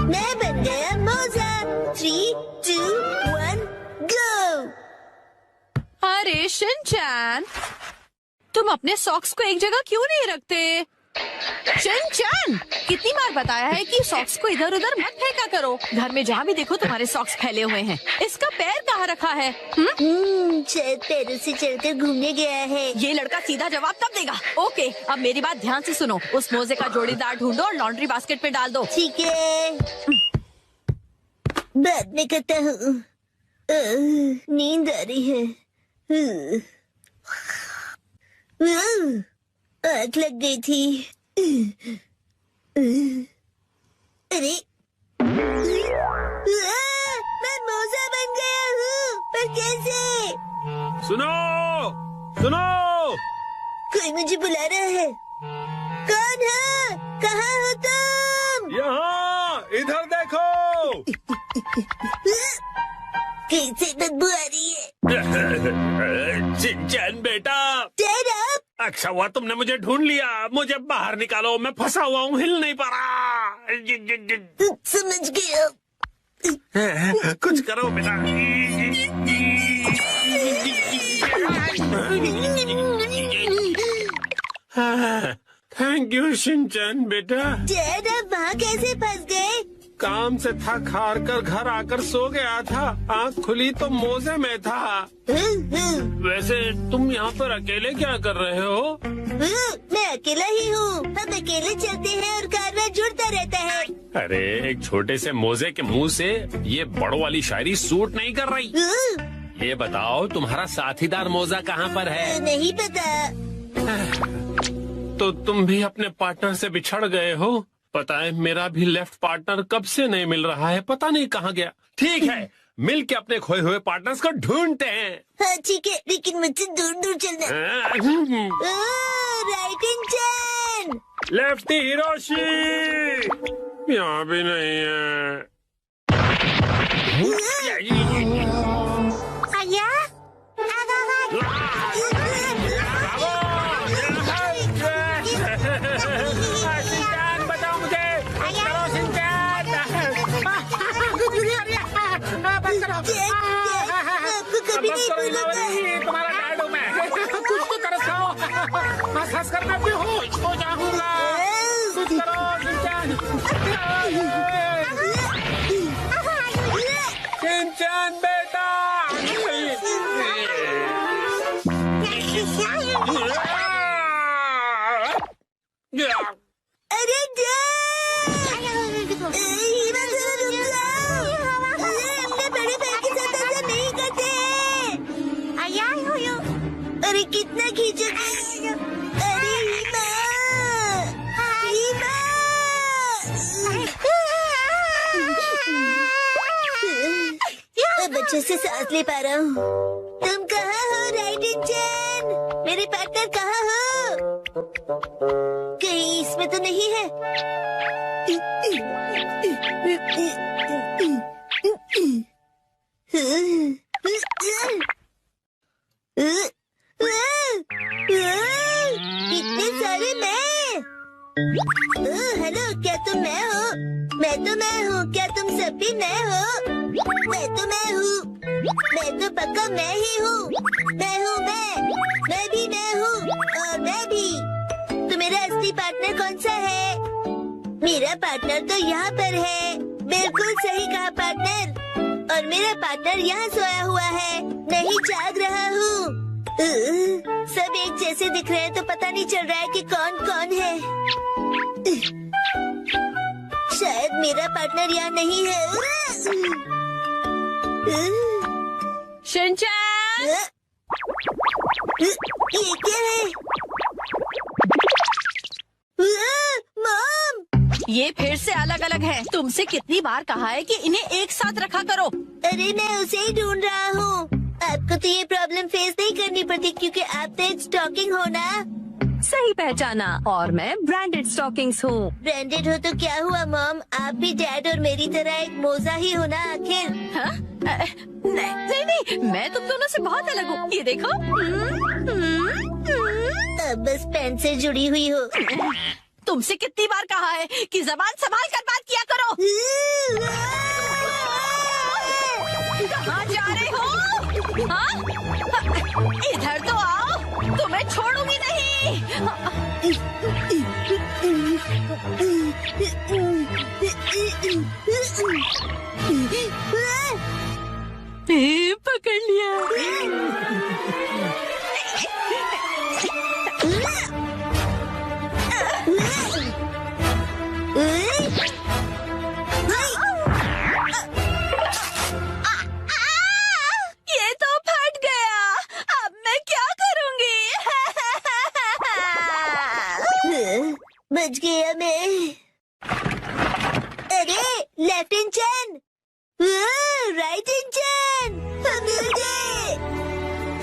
मैं बन गया मोजा। 3, 2, 1, गो। अरे शिनचैन, तुम अपने सॉक्स को एक जगह क्यों नहीं रखते? शिनचैन, कितनी बार बताया है कि सॉक्स को इधर उधर मत फेंका करो। घर में जहाँ भी देखो तुम्हारे सॉक्स फैले हुए हैं। इसका पैर कहाँ रखा है? शायद पैरों से चलकर घूमने गया है। ये लड़का सीधा जवाब तब देगा। ओके, अब मेरी बात ध्यान से सुनो। उस मोजे का जोड़ीदार ढूंढो और लॉन्ड्री बास्केट में डाल दो। ठीक है, बाद में करता हूँ। नींद आ रही है। आग लग गई थी। अरे, मैं मोजा बन गया हूँ, पर कैसे? सुनो, सुनो। कोई मुझे बुला रहा है। कौन है? कहाँ हो तुम? यहाँ, इधर देखो। कैसे बदबू आ रही है? शिनचैन बेटा, तेरा अच्छा हुआ तुमने मुझे ढूंढ लिया। मुझे बाहर निकालो, मैं फंसा हुआ हूँ, हिल नहीं पा रहा। समझ गया। कुछ करो बेटा। थैंक यू शिनचैन बेटा। डैड, आप वहाँ कैसे फंस गए? काम से थक हार कर घर आकर सो गया था। आँख खुली तो मोजे में था। वैसे तुम यहाँ पर अकेले क्या कर रहे हो? मैं अकेला ही हूँ। हम अकेले चलते हैं और कारवां जुड़ता रहता है। अरे, एक छोटे से मोजे के मुंह से ये बड़ों वाली शायरी सूट नहीं कर रही। ये बताओ, तुम्हारा साथीदार मोजा कहाँ पर है? नहीं पता। तो तुम भी अपने पार्टनर से बिछड़ गए हो? पता है, मेरा भी लेफ्ट पार्टनर कब से नहीं मिल रहा है, पता नहीं कहाँ गया। ठीक है, मिल के अपने खोए हुए पार्टनर्स को ढूंढते हैं। हाँ ठीक है, लेकिन मुझसे दूर दूर चलना। राइट इन चैन। लेफ्टी हिरोशी यहाँ भी नहीं है। आया? शिनचैन, बताओ मुझे। चलो शिनचैन। आपको कभी नहीं बोला था। तुम्हारा डैड हूँ मैं। कुछ तो तरस खाओ। हंस कर मैं बेहोश हो जाऊंगा। कुछ करो शिनचैन। शिनचैन बेटा। अरे हमने बड़े भाई के साथ ऐसा नहीं करते। अरे कितना खींचोगे? अरे हीमा, हीमा। अब अच्छे से सांस ले पा रहा हूँ। तुम कहाँ हो राइट इन चैन? मेरे पार्टनर कहाँ हो? कहीं इसमें तो नहीं है। इतने सारे मैं। हेलो, क्या तुम मैं हो? मैं तो मैं हूँ, क्या तुम सब भी मैं हो? मैं तो मैं हूँ, मैं तो पक्का मैं ही हूँ। मैं भी मैं हूँ, और मैं भी। तो मेरा असली पार्टनर कौन सा है? मेरा पार्टनर तो यहाँ पर है। बिल्कुल सही कहा पार्टनर। और मेरा पार्टनर यहाँ सोया हुआ है, नहीं जाग रहा हूँ। सब एक जैसे दिख रहे हैं तो पता नहीं चल रहा है कि कौन कौन है। शायद मेरा पार्टनर यहाँ नहीं है। शिनचैन! ये क्या है? मॉम! ये फिर से अलग अलग है। तुमसे कितनी बार कहा है कि इन्हें एक साथ रखा करो। अरे मैं उसे ही ढूंढ रहा हूँ। आपको तो ये प्रॉब्लम फेस नहीं करनी पड़ती क्योंकि आप तो एक स्टॉकिंग हो ना। सही पहचाना, और मैं ब्रांडेड स्टॉकिंग्स हूँ। ब्रांडेड हो तो क्या हुआ मॉम, आप भी डैड और मेरी तरह एक मोजा ही हो ना आखिर। हाँ? नहीं, मैं तुम दोनों से बहुत अलग हूँ। ये देखो। अब बस पेन से जुड़ी हुई हो। तुमसे कितनी बार कहा है कि जबान संभाल कर बात किया करो। कहाँ जा रहे हो? हाँ? इधर तो आओ, तुम्हें छोड़ूंगी नहीं। पकड़ लिया। ये तो फट गया। अब मैं क्या करूंगी? बच गया मैं। अरे लेफ्ट इंजन, राइट इंजन, मिल गए।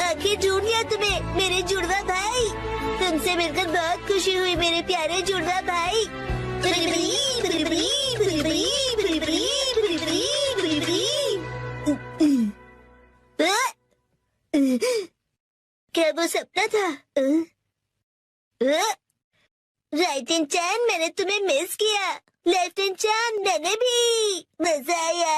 आखिर ढूंढ लिया तुम्हें मेरे जुड़वा भाई। तुमसे मिलकर बहुत खुशी हुई मेरे प्यारे जुड़वा भाई। क्या वो सपना था? राइट इंजन, मैंने तुम्हें मिस किया। लेफ्ट इंजन, मैंने भी। मजा आया।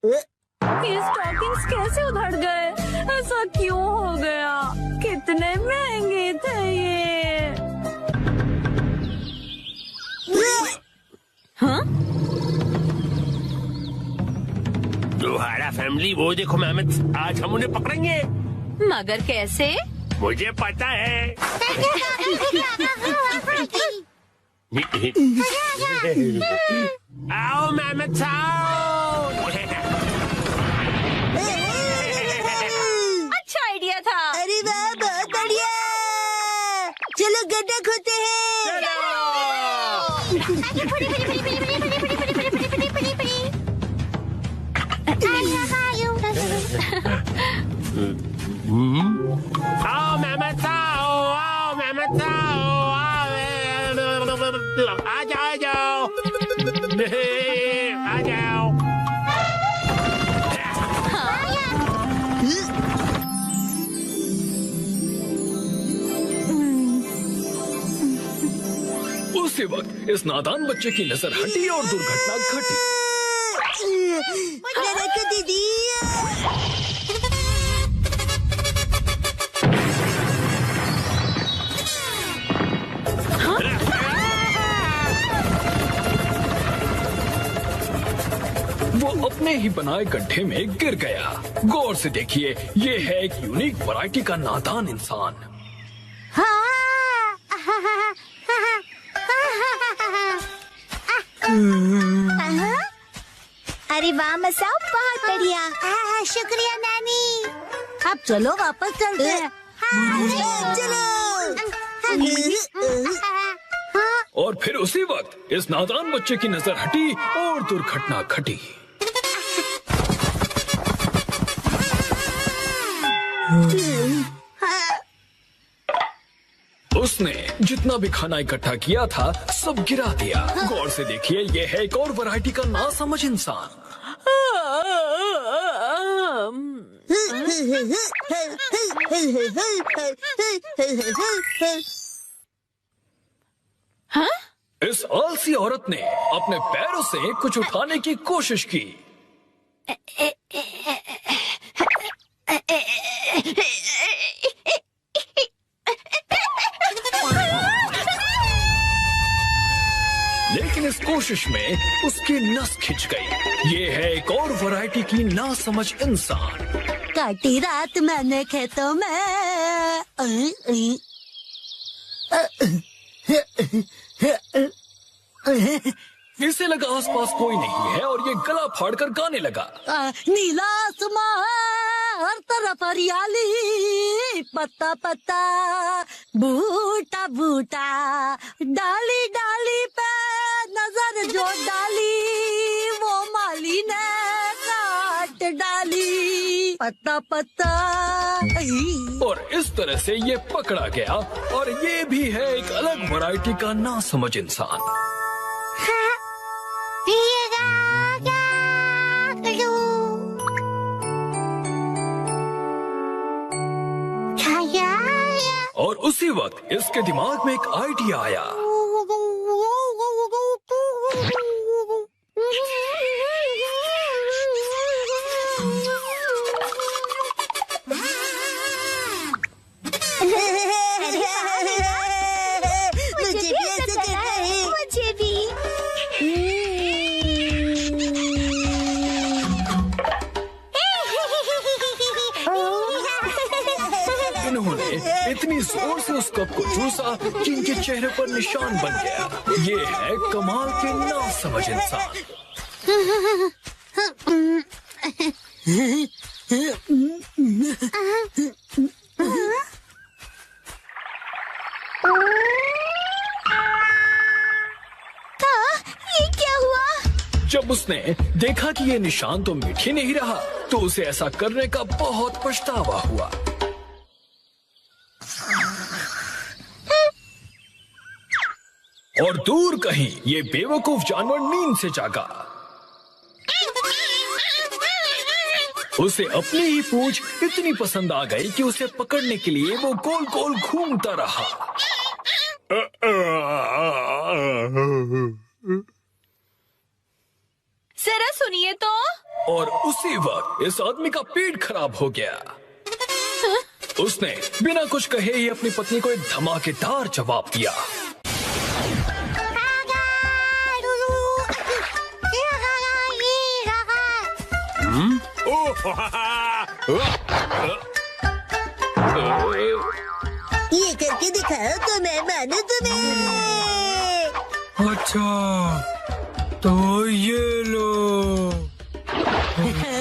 ये स्टॉकिंग्स कैसे उधड़ गए? ऐसा क्यों हो गया? कितने महंगे थे ये। हाँ? तुम्हारा फैमिली वो देखो मेहमत, आज हम उन्हें पकड़ेंगे। मगर कैसे? मुझे पता है। आओ मेहमत आओ। अच्छा आइडिया था। अरे वाह, बहुत बढ़िया। चलो गड्ढा खोदते हैं। आओ मेहमत आओ मेहमत आओ। आ जाओ आ जाओ। उसी वक्त इस नादान बच्चे की नजर हटी और दुर्घटना घटी। दीदी, वो अपने ही बनाए गड्ढे में गिर गया। गौर से देखिए, ये है एक यूनिक वैरायटी का नादान इंसान। अरे वाह मसाओ, बहुत बढ़िया। शुक्रिया नानी। अब चलो वापस चलते हैं। और फिर उसी वक्त इस नादान बच्चे की नजर हटी और दुर्घटना घटी। उसने जितना भी खाना इकट्ठा किया था सब गिरा दिया। गौर से देखिए, ये है एक और वैरायटी का नासमझ इंसान। हाँ? इस आलसी औरत ने अपने पैरों से कुछ उठाने की कोशिश की। लेकिन इस कोशिश में उसकी नस खिंच गई। ये है एक और वैरायटी की नासमझ इंसान। काटी रात मैंने खेतों में। इसे लगा आसपास कोई नहीं है और ये गला फाड़कर गाने लगा। नीला आसमां हर तरफ हरियाली, पत्ता पत्ता बूटा बूटा, डाली डाली पे नजर जो डाली वो माली ने काट डाली, पत्ता पत्ता। और इस तरह से ये पकड़ा गया और ये भी है एक अलग वैरायटी का नासमझ इंसान। और उसी वक्त इसके दिमाग में एक आइडिया आया। मुझे भी ऐसा करना है। मुझे भी। इन्होंने इतनी जोर से उस कप को चूसा कि इनके चेहरे पर निशान बन गया। ये है कमाल के नासमझ इंसान। ये क्या हुआ? जब उसने देखा कि ये निशान तो मिट ही नहीं रहा, तो उसे ऐसा करने का बहुत पछतावा हुआ। और दूर कहीं ये बेवकूफ जानवर नींद से जागा। उसे अपनी ही पूंछ इतनी पसंद आ गई कि उसे पकड़ने के लिए वो गोल गोल घूमता रहा। जरा सुनिए तो। और उसी वक्त इस आदमी का पेट खराब हो गया। उसने बिना कुछ कहे ही अपनी पत्नी को एक धमाकेदार जवाब दिया। ये करके दिखाओ तो मैं मानू तुम्हें। अच्छा तो ये लो। ठीक है।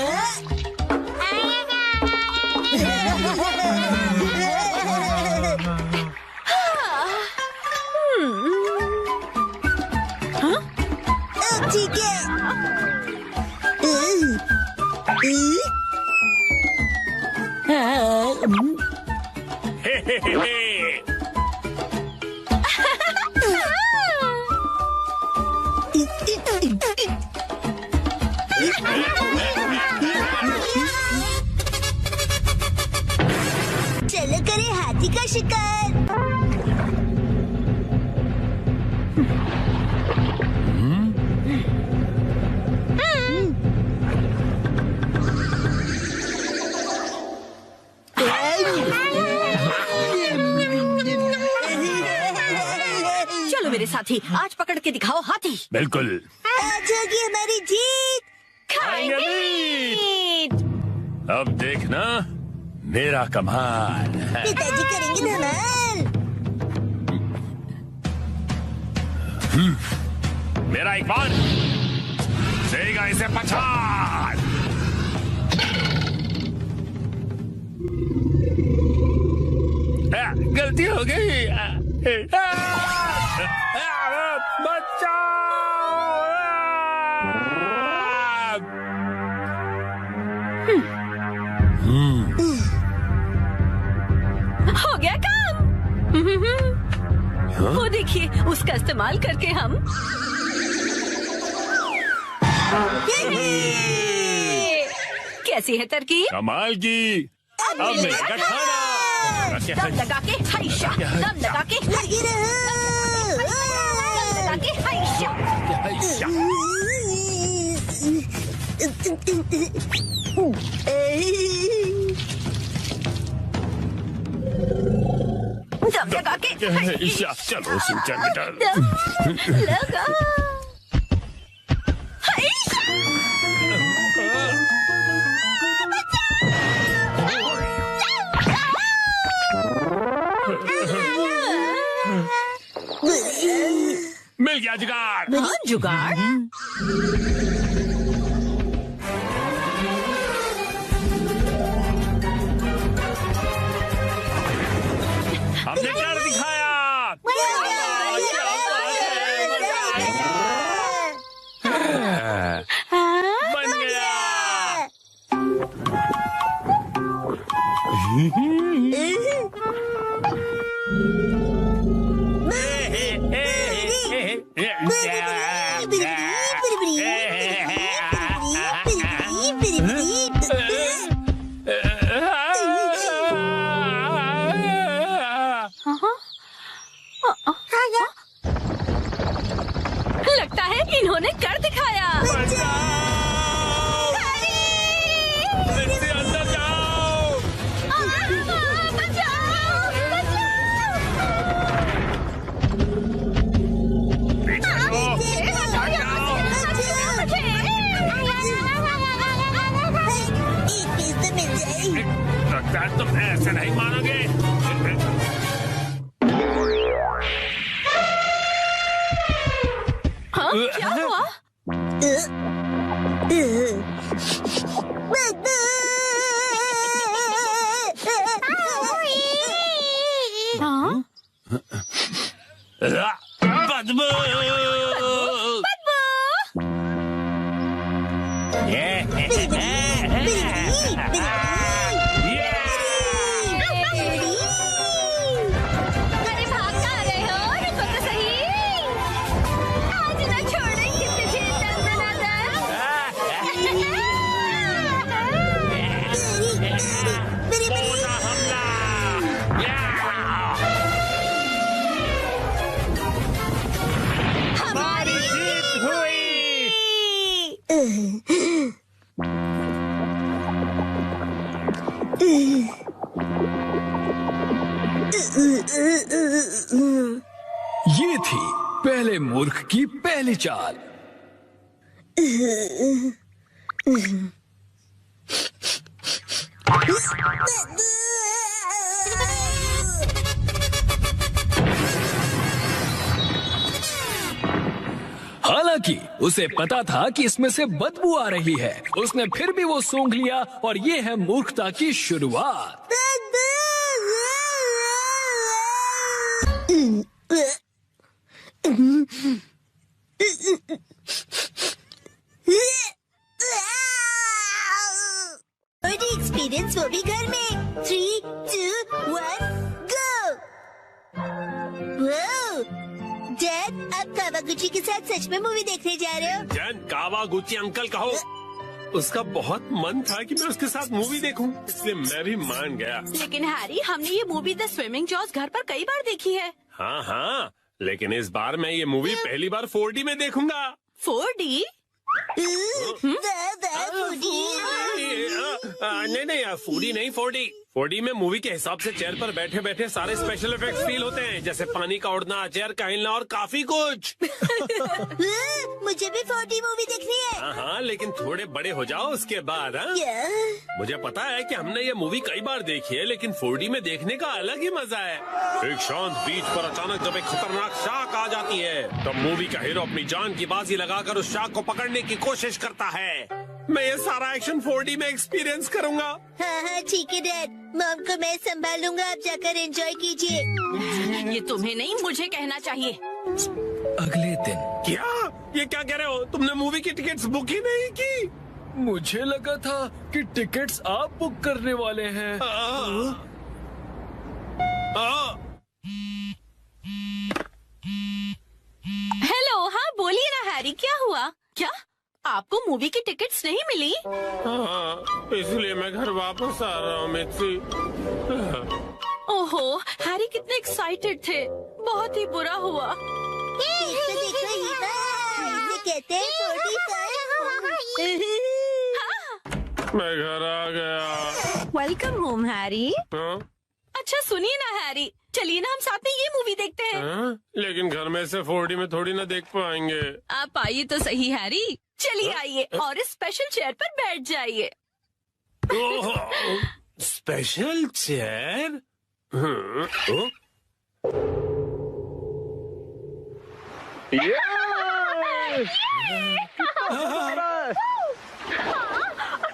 चलो करें हाथी का शिकार। चलो मेरे साथी, आज पकड़ के दिखाओ हाथी। बिल्कुल। आज होगी हमारी जीत। अब देखना मेरा कमाल। पिताजी करेंगे धमाल। मेरा एक बार देगा इसे पछाड़। गलती हो गई। हो गया काम। वो देखिए, उसका इस्तेमाल करके हम कैसी है तरकीब? कमाल की। अब मिलेगा खाना। दम लगा के हाइशा, दम लगा के लगी रहो। लगा के हैशा। दम लगा के चलो सिंचन बेटा। लगा मिल गया जुगाड़। हाँ, जुगाड़। हमने कर दिखाया। बन गया। लगता है इन्होंने कर दिखाया। इससे अंदर जाओ। लगता है तुम ऐसे नहीं मानोगे। हाँ, क्या हुआ? हाँ? बदबू। अरे भाग कहाँ रहे हो? रुको तो सही। आज ना छोड़ेंगे तुझे हमारी जीत हुई। ये थी पहले मूर्ख की पहली चाल। हालांकि उसे पता था कि इसमें से बदबू आ रही है, उसने फिर भी वो सूंघ लिया और ये है मूर्खता की शुरुआत। एक्सपीरियंस वो भी घर में। 3, 2, 1, गो। डैड, आप कावागुची के साथ सच में मूवी देखने जा रहे हो? जैन कावागुची अंकल कहो। उसका बहुत मन था कि मैं उसके साथ मूवी देखूं, इसलिए मैं भी मान गया। लेकिन हैरी, हमने ये मूवी द स्विमिंग जॉज घर पर कई बार देखी है। हाँ हाँ, लेकिन इस बार मैं ये मूवी पहली बार 4D में देखूंगा। 4D? नहीं 4D नहीं 4D। 4D में मूवी के हिसाब से चेयर पर बैठे बैठे सारे स्पेशल इफेक्ट्स फील होते हैं, जैसे पानी का उड़ना, चेयर का हिलना और काफी कुछ। मुझे भी 4D मूवी देखनी है। हाँ हाँ, लेकिन थोड़े बड़े हो जाओ उसके बाद। हाँ, मुझे पता है कि हमने ये मूवी कई बार देखी है, लेकिन 4D में देखने का अलग ही मजा है। एक शांत बीच पर अचानक जब एक खतरनाक शार्क आ जाती है, तब मूवी का हीरो अपनी जान की बाजी लगाकर उस शार्क को पकड़ने की कोशिश करता है। मैं ये सारा एक्शन 4D में एक्सपीरियंस करूंगा। हाँ हाँ ठीक है डैड, मॉम को मैं संभालूंगा, आप जाकर एंजॉय कीजिए। ये तुम्हें नहीं, मुझे कहना चाहिए। अगले दिन। क्या? ये क्या कह रहे हो? तुमने मूवी की टिकट्स बुक ही नहीं की? मुझे लगा था कि टिकट्स आप बुक करने वाले हैं। हेलो, हाँ बोलिए ना हैरी, क्या हुआ? क्या आपको मूवी की टिकट्स नहीं मिली? हाँ, इसलिए मैं घर वापस आ रहा हूँ मिक्सी। ओहो, हैरी कितने एक्साइटेड थे। बहुत ही बुरा हुआ। देखो हिमा, इसे कहते हैं 45। मैं घर आ गया। Welcome home Harry. हाँ? अच्छा सुनिए ना हैरी, चलिए ना हम साथ में ये मूवी देखते हैं। हाँ? लेकिन घर में से 4D में थोड़ी ना देख पाएंगे। आप आइए तो सही हैरी, चलिए आइए और इस स्पेशल चेयर पर बैठ जाइए। Special chair? और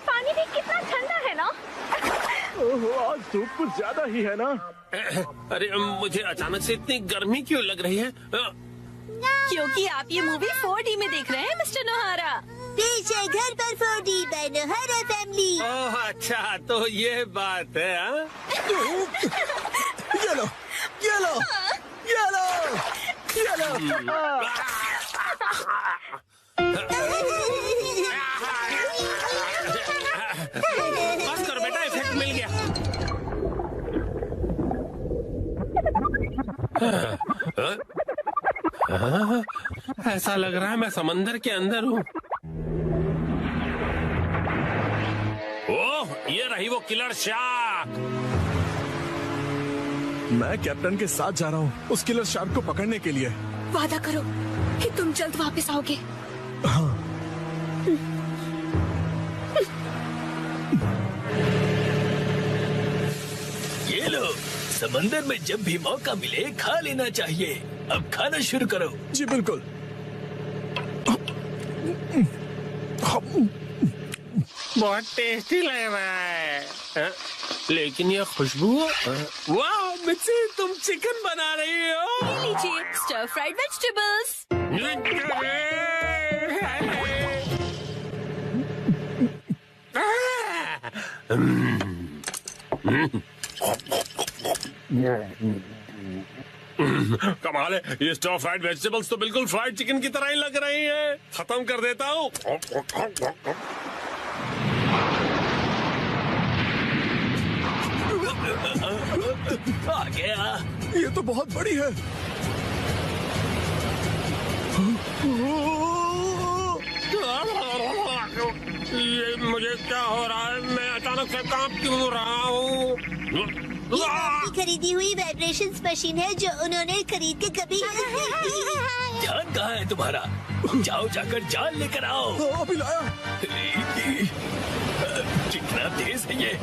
पानी भी कितना ठंडा है ना। आज धूप कुछ ज्यादा ही है ना। अरे मुझे अचानक से इतनी गर्मी क्यों लग रही है? क्योंकि आप ये मूवी 4D में देख रहे हैं मिस्टर नोहारा। पीछे घर पर 4D बाय नोहारा फैमिली। ओह अच्छा, तो ये बात है। हाँ? ये लो, ये लो, ये लो, ये लो। बस करो बेटा, इफेक्ट मिल गया। ऐसा लग रहा है मैं समंदर के अंदर हूँ। ओह, ये रही वो किलर शार्क। मैं कैप्टन के साथ जा रहा हूँ उस किलर शार्क को पकड़ने के लिए। वादा करो कि तुम जल्द वापस आओगे। हाँ। ये लो, समंदर में जब भी मौका मिले खा लेना चाहिए। अब खाना शुरू करो। जी बिल्कुल। बहुत टेस्टी लग रहा है। हाँ? लेकिन ये खुशबू, वाह मिर्ची, तुम चिकन बना रही हो। ये लीजिए स्टर फ्राइड वेजिटेबल्स। कमाल है, ये स्टर फ्राइड वेजिटेबल्स तो बिल्कुल फ्राइड चिकन की तरह ही लग रही हैं। खत्म कर देता हूँ। आ गया। ये तो बहुत बड़ी है। ये मुझे क्या हो रहा है? मैं अचानक से कांप क्यों रहा हूँ? ये आपकी खरीदी हुई वाइब्रेशंस मशीन है जो उन्होंने खरीद के कभी ध्यान कहाँ है तुम्हारा? जाओ जाकर जाल लेकर आओ। अभी लाया। कितना तेज है ये।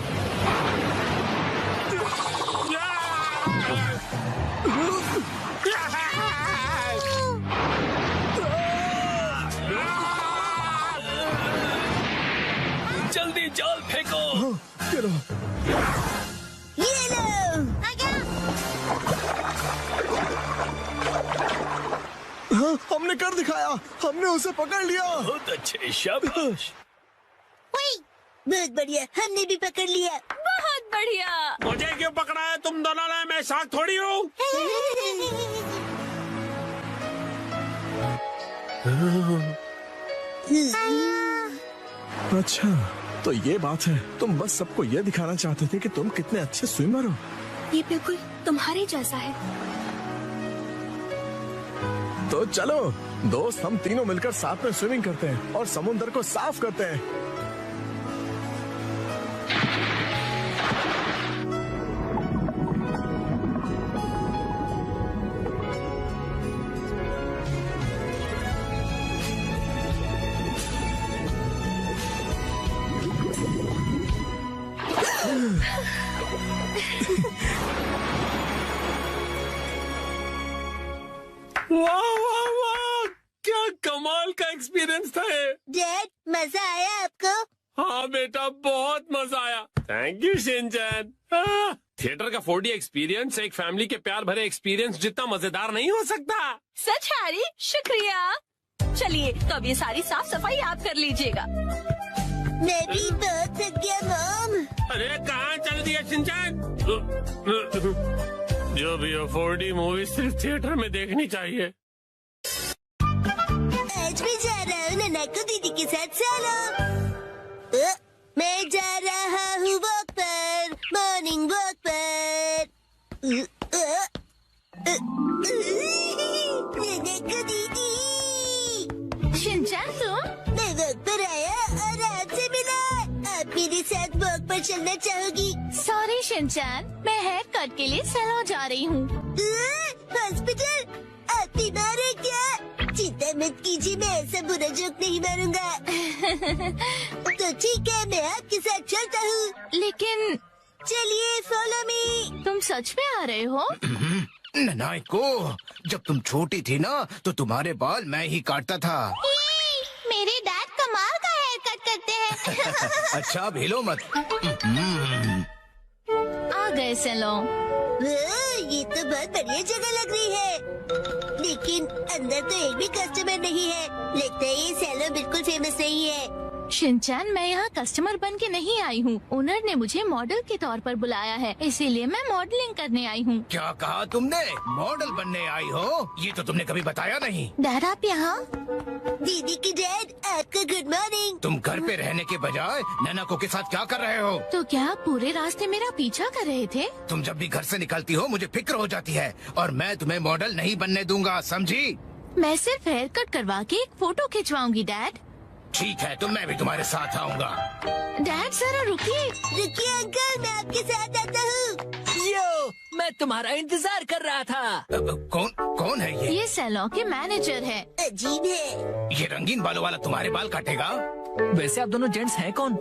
जल्दी जाल फेंको। चलो। ये लो। हाँ, हमने कर दिखाया। हमने उसे पकड़ लिया। बहुत अच्छे, शाबाश। बहुत बढ़िया, हमने भी पकड़ लिया। बहुत बढ़िया। मुझे क्यों पकड़ा है? तुम दोनों ने, मैं शार्क थोड़ी हूँ। अच्छा, तो ये बात है। तुम बस सबको ये दिखाना चाहते थे कि तुम कितने अच्छे स्विमर हो। ये बिल्कुल तुम्हारे जैसा है। तो चलो दोस्त, हम तीनों मिलकर साथ में स्विमिंग करते हैं और समुद्र को साफ करते हैं। वाह वाह वाह, क्या कमाल का एक्सपीरियंस था ये। डैड, मजा आया आपको? हाँ बेटा, बहुत मजा आया। Thank you Shinchan. थिएटर का 4D एक्सपीरियंस एक फैमिली के प्यार भरे एक्सपीरियंस जितना मजेदार नहीं हो सकता। सच हैरी, शुक्रिया। चलिए तो अब ये सारी साफ सफाई आप कर लीजिएगा। मैं भी बहुत थक गया मॉम। अरे कहाँ चल दिया शिनचैन? जो भी हो, 4D मूवी सिर्फ थिएटर में देखनी चाहिए। आज मैं जा रहा हूँ नन्ना दीदी के साथ सोलो। मैं जा रहा हूँ वॉक पर, मॉर्निंग वॉक पर। पर चलना चाहोगी? सॉरी शिनचैन, मैं हेयर कट के लिए सैलून जा रही हूँ। हॉस्पिटल? आप बीमार हैं क्या? चिंता मत कीजिए, मैं ऐसा बुरा जोक नहीं मारूंगा। तो ठीक है, मैं आपके साथ चलता हूँ। लेकिन चलिए, फॉलो मी। तुम सच में आ रहे हो? नानाको, जब तुम छोटी थी ना तो तुम्हारे बाल मैं ही काटता था। मेरे डैड कमाल का हेयर कट करते हैं। अच्छा, अब हिलो मत। आ गए सैलून। ये तो बहुत बढ़िया जगह लग रही है, लेकिन अंदर तो एक भी कस्टमर नहीं है। लगता है ये सैलून बिल्कुल फेमस नहीं है। शिनचैन, मैं यहाँ कस्टमर बन के नहीं आई हूँ। ओनर ने मुझे मॉडल के तौर पर बुलाया है, इसीलिए मैं मॉडलिंग करने आई हूँ। क्या कहा तुमने? मॉडल बनने आई हो? ये तो तुमने कभी बताया नहीं। डैड, आप यहाँ? दीदी की डैड, आपका गुड मॉर्निंग। तुम घर पे रहने के बजाय नानाको के साथ क्या कर रहे हो? तो क्या आप पूरे रास्ते मेरा पीछा कर रहे थे? तुम जब भी घर से निकलती हो मुझे फिक्र हो जाती है, और मैं तुम्हें मॉडल नहीं बनने दूंगा, समझी? मैं सिर्फ हेयर कट करवा के एक फोटो खिंचवाऊंगी डैड। ठीक है, तो मैं भी तुम्हारे साथ आऊंगा। डैड जरा रुकिए। रुकिए अंकल, मैं आपके साथ आता हूँ। यो, मैं तुम्हारा इंतजार कर रहा था। कौन है ये? ये सैलून के मैनेजर है। अजीब है। ये रंगीन बालों वाला तुम्हारे बाल काटेगा? वैसे आप दोनों जेंट्स हैं कौन?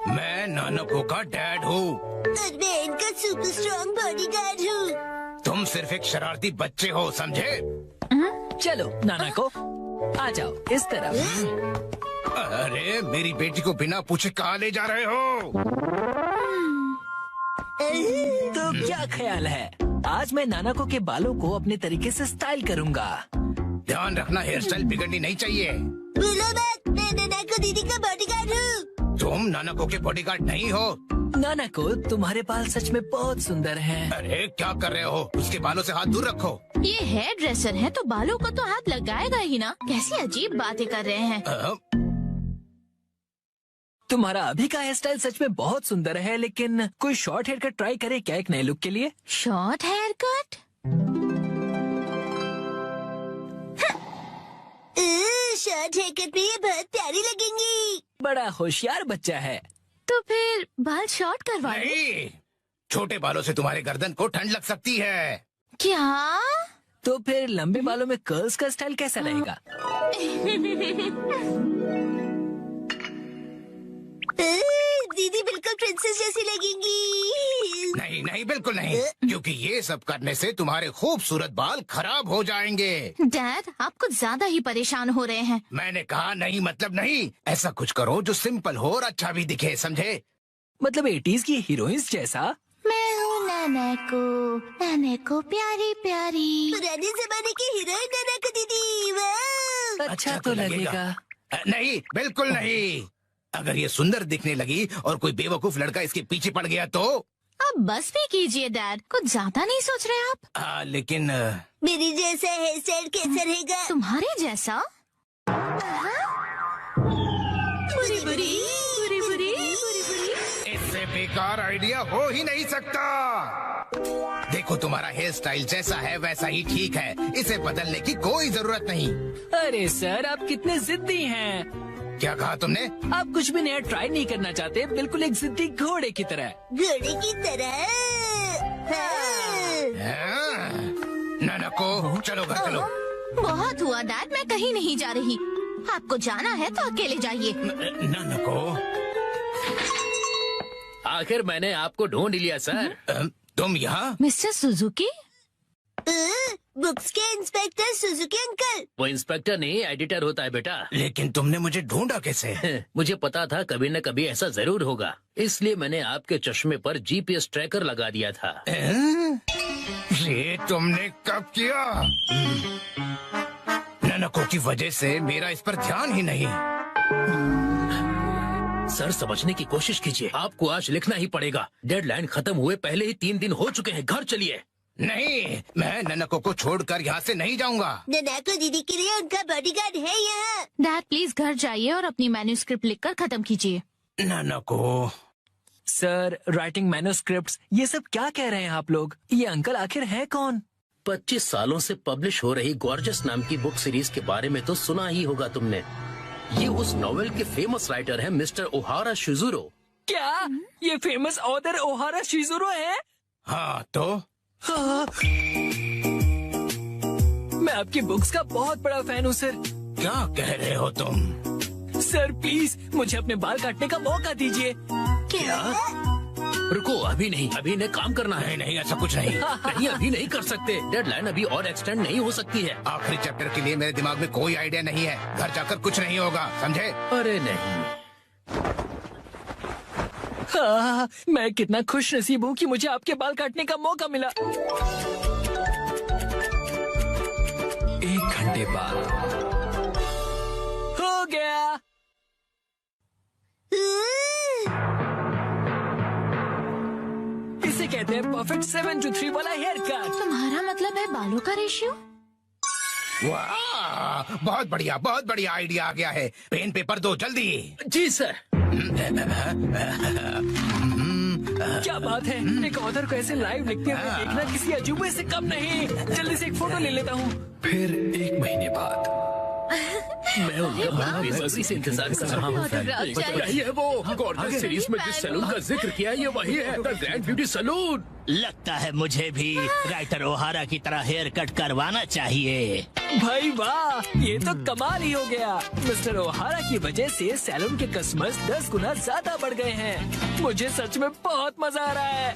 मैं नानाको का डैड हूँ। और मैं इनका सुपर स्ट्रॉन्ग बॉडीगार्ड हूँ। तुम सिर्फ एक शरारती बच्चे हो, समझे? चलो नाना को आ जाओ इस तरफ। अरे, मेरी बेटी को बिना पूछे कहाँ ले जा रहे हो? तो क्या ख्याल है, आज मैं नानाको के बालों को अपने तरीके से स्टाइल करूंगा। ध्यान रखना, हेयर स्टाइल बिगड़नी नहीं चाहिए। बोलो मत, मैं नानाको दीदी का बॉडीगार्ड हूँ। तुम नानाको के बॉडीगार्ड नहीं हो। नानाको, तुम्हारे बाल सच में बहुत सुंदर हैं। अरे क्या कर रहे हो? उसके बालों से हाथ दूर रखो। ये हेयर ड्रेसर है तो बालों को तो हाथ लगाएगा ही ना। कैसी अजीब बातें कर रहे हैं। तुम्हारा अभी का हेयर स्टाइल सच में बहुत सुंदर है, लेकिन कोई शॉर्ट हेयर कट ट्राई करे क्या एक नए लुक के लिए? Short haircut? Short haircut में ये बहुत प्यारी लगेंगी। बड़ा होशियार बच्चा है। तो फिर बाल शॉर्ट करवा लो। नहीं, छोटे बालों से तुम्हारे गर्दन को ठंड लग सकती है। क्या? तो फिर लंबे बालों में कर्ल्स का स्टाइल कैसा रहेगा? दीदी बिल्कुल प्रिंसेस जैसी लगेंगी। नहीं नहीं, बिल्कुल नहीं, क्योंकि ये सब करने से तुम्हारे खूबसूरत बाल खराब हो जाएंगे। डैड, आप कुछ ज्यादा ही परेशान हो रहे हैं। मैंने कहा नहीं मतलब नहीं। ऐसा कुछ करो जो सिंपल हो और अच्छा भी दिखे, समझे? मतलब 80s की हीरोइंस जैसा? मैं हूँ नानाको प्यारी प्यारी। पुराने जमाने की हीरोइन नानाको दीदी। वाह! अच्छा तो लगेगा। नहीं, बिल्कुल नहीं। अगर ये सुंदर दिखने लगी और कोई बेवकूफ लड़का इसके पीछे पड़ गया तो? अब बस भी कीजिए डैड, कुछ ज्यादा नहीं सोच रहे आप? लेकिन मेरी जैसा हेयर स्टाइल कैसा रहेगा? तुम्हारे जैसा? बुरी बुरी बुरी बुरी बुरी बुरी। इससे बेकार आइडिया हो ही नहीं सकता। देखो, तुम्हारा हेयर स्टाइल जैसा है वैसा ही ठीक है, इसे बदलने की कोई जरूरत नहीं। अरे सर, आप कितने जिद्दी हैं। क्या कहा तुमने? आप कुछ भी नया ट्राई नहीं करना चाहते, बिल्कुल एक जिद्दी घोड़े की तरह। घोड़े की तरह? नानाको, चलो घर चलो। बहुत हुआ डैड, मैं कहीं नहीं जा रही। आपको जाना है तो अकेले जाइए। नानाको, आखिर मैंने आपको ढूंढ लिया सर। तुम यहाँ? Mister Suzuki? बुक्स के इंस्पेक्टर सुजुकी अंकल। वो इंस्पेक्टर नहीं, एडिटर होता है बेटा। लेकिन तुमने मुझे ढूंढा कैसे? मुझे पता था कभी न कभी ऐसा जरूर होगा, इसलिए मैंने आपके चश्मे पर जीपीएस ट्रैकर लगा दिया था। ये तुमने कब किया? नानाको की वजह से मेरा इस पर ध्यान ही नहीं। सर, समझने की कोशिश कीजिए, आपको आज लिखना ही पड़ेगा। डेडलाइन खत्म हुए पहले ही 3 दिन हो चुके हैं। घर चलिए। नहीं, मैं नानाको को छोड़कर यहाँ से नहीं जाऊँगा। नानाको दीदी के लिए उनका बॉडीगार्ड है यहाँ। डैड प्लीज घर जाइए और अपनी मैन्युस्क्रिप्ट लिखकर खत्म कीजिए। नानाको। सर, राइटिंग मैन्युस्क्रिप्ट्स, ये सब क्या कह रहे हैं आप लोग? ये अंकल आखिर है कौन? 25 सालों से पब्लिश हो रही गॉर्जस नाम की बुक सीरीज के बारे में तो सुना ही होगा तुमने। ये उस नॉवेल के फेमस राइटर हैं मिस्टर ओहारा शिजुरो। क्या ये फेमस ऑथर ओहारा शिजुरो है? हाँ तो हाँ। मैं आपकी बुक्स का बहुत बड़ा फैन हूँ सर। क्या कह रहे हो तुम? सर प्लीज मुझे अपने बाल काटने का मौका दीजिए। क्या? रुको, अभी नहीं, अभी इन्हें काम करना है। नहीं, ऐसा कुछ नहीं। नहीं, अभी नहीं कर सकते। डेडलाइन अभी और एक्सटेंड नहीं हो सकती है। आखिरी चैप्टर के लिए मेरे दिमाग में कोई आइडिया नहीं है। घर जाकर कुछ नहीं होगा, समझे? अरे नहीं। हाँ, मैं कितना खुश नसीब हूँ कि मुझे आपके बाल काटने का मौका मिला। 1 घंटे बाद हो गया। इसे कहते हैं परफेक्ट 7-3 वाला हेयर कट। तुम्हारा मतलब है बालों का रेशियो? वाह, बहुत बढ़िया आइडिया आ गया है। पेन पेपर दो जल्दी। जी सर। क्या बात है, एक ऑथर को ऐसे लाइव लिखते हुए देखना किसी अजूबे से कम नहीं। जल्दी से एक फोटो ले लेता हूँ। फिर 1 महीने बाद मैं उनका बेसब्री से इंतजार कर रहा हूँ। यही है वो गॉर्जियस सीरीज में जिस सैलून का जिक्र किया, ये वही है, द ग्रैंड ब्यूटी सैलून। लगता है मुझे भी राइटर ओहारा की तरह हेयर कट करवाना चाहिए। भाई वाह, ये तो कमाल ही हो गया। मिस्टर ओहारा की वजह से सैलून के कस्टमर्स 10 गुना ज्यादा बढ़ गए हैं। मुझे सच में बहुत मजा आ रहा है।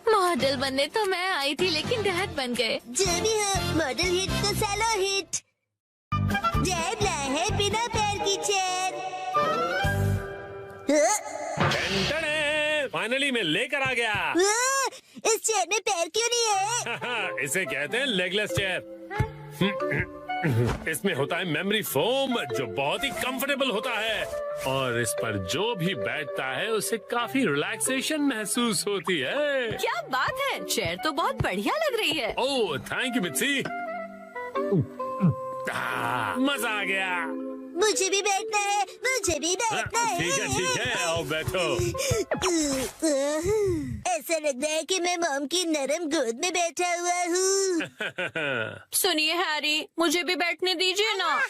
मॉडल बनने तो मैं आई थी, लेकिन डैड बन गए। जो भी हो, मॉडल हिट तो सैलो हिट। डैड लाए है बिना पैर की चेयर। फाइनली मैं लेकर आ गया। इस चेयर में पैर क्यों नहीं है? इसे कहते हैं लेगलेस चेयर। इसमें होता है मेमोरी फोम, जो बहुत ही कंफर्टेबल होता है, और इस पर जो भी बैठता है उसे काफी रिलैक्सेशन महसूस होती है। क्या बात है, चेयर तो बहुत बढ़िया लग रही है। Oh thank you Mitsi. मजा आ गया। मुझे भी बैठना है, मुझे भी बैठना है। ठीक है, आओ बैठो। ऐसा लग रहा है कि मैं मॉम की नरम गोद में बैठा हुआ हूँ। सुनिए हैरी, मुझे भी बैठने दीजिए ना। मॉम,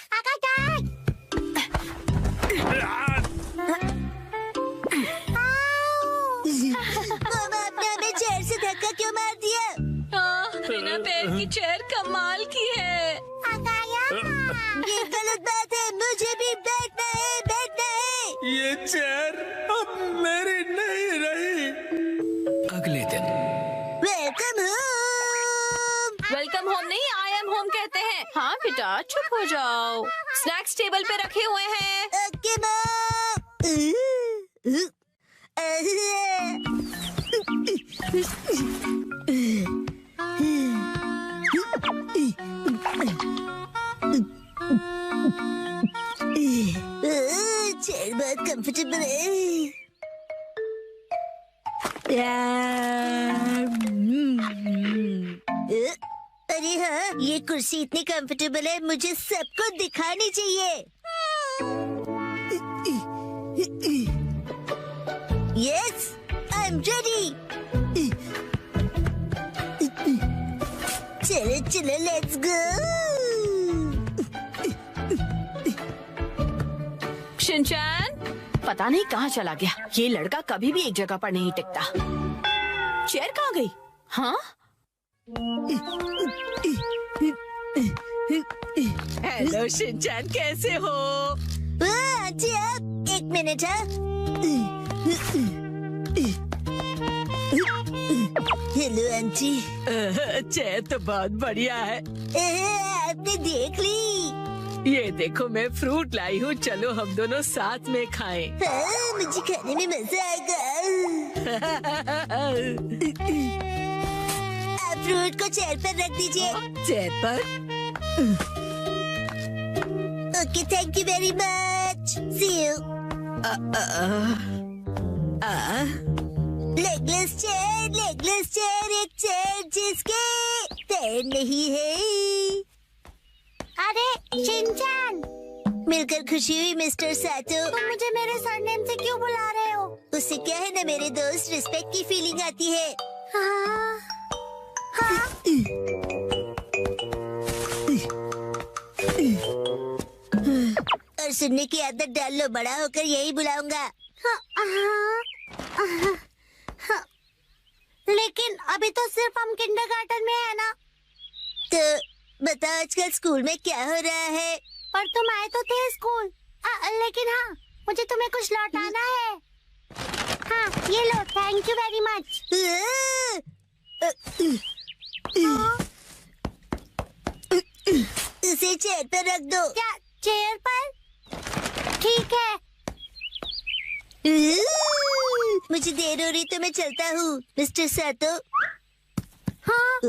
आपने हमें चेयर से धक्का क्यों मार दिया? बिना पैर की चेयर कमाल की है। ये गलत बात है, मुझे भी बैठना है, बैठना है। ये चेयर अब मेरी नहीं रही। अगले दिन वेलकम होम। वेलकम होम नहीं, आई एम होम कहते हैं। हाँ बेटा, चुप हो जाओ। स्नैक्स टेबल पे रखे हुए हैं। Okay mom. चेयर बहुत कंफर्टेबल है। अरे हाँ, ये कुर्सी इतनी कंफर्टेबल है, मुझे सबको दिखानी चाहिए। Yes, I am ready. चलो चलो, लेट्स गो। शिनचैन, पता नहीं कहाँ चला गया। ये लड़का कभी भी एक जगह पर नहीं टिकता। चेयर कहाँ गई? हाँ? हेलो शिनचैन, कैसे हो? आंटी, आप 1 मिनट। Hello aunty. चेयर तो बहुत बढ़िया है। आपने देख ली? ये देखो, मैं फ्रूट लाई हूँ, चलो हम दोनों साथ में खाएं। हाँ, मुझे खाने में मजा आएगा। आप फ्रूट को चेयर पर रख दीजिए। चेयर पर? Okay, thank you very much. See you. Legless chair, एक चेयर जिसके पैर नहीं है। अरे शिनचैन, मिलकर खुशी हुई मिस्टर सातो। तुम मुझे मेरे सरनेम से क्यों बुला रहे हो? उससे क्या है ना मेरे दोस्त, रिस्पेक्ट की फीलिंग आती है। हाँ, हाँ। और सुनने की आदत डाल लो, बड़ा होकर यही बुलाऊंगा। लेकिन अभी तो सिर्फ हम किंडरगार्टन में है ना। तो बता आजकल स्कूल में क्या हो रहा है? पर तुम आए तो थे स्कूल। लेकिन हाँ, मुझे तुम्हें कुछ लौटाना है। हाँ, ये लो, थैंक यू वेरी मच। उसे चेयर पर रख दो। क्या चेयर पर? ठीक है। मुझे देर हो रही तो मैं चलता हूँ, मिस्टर सातो। हाँ।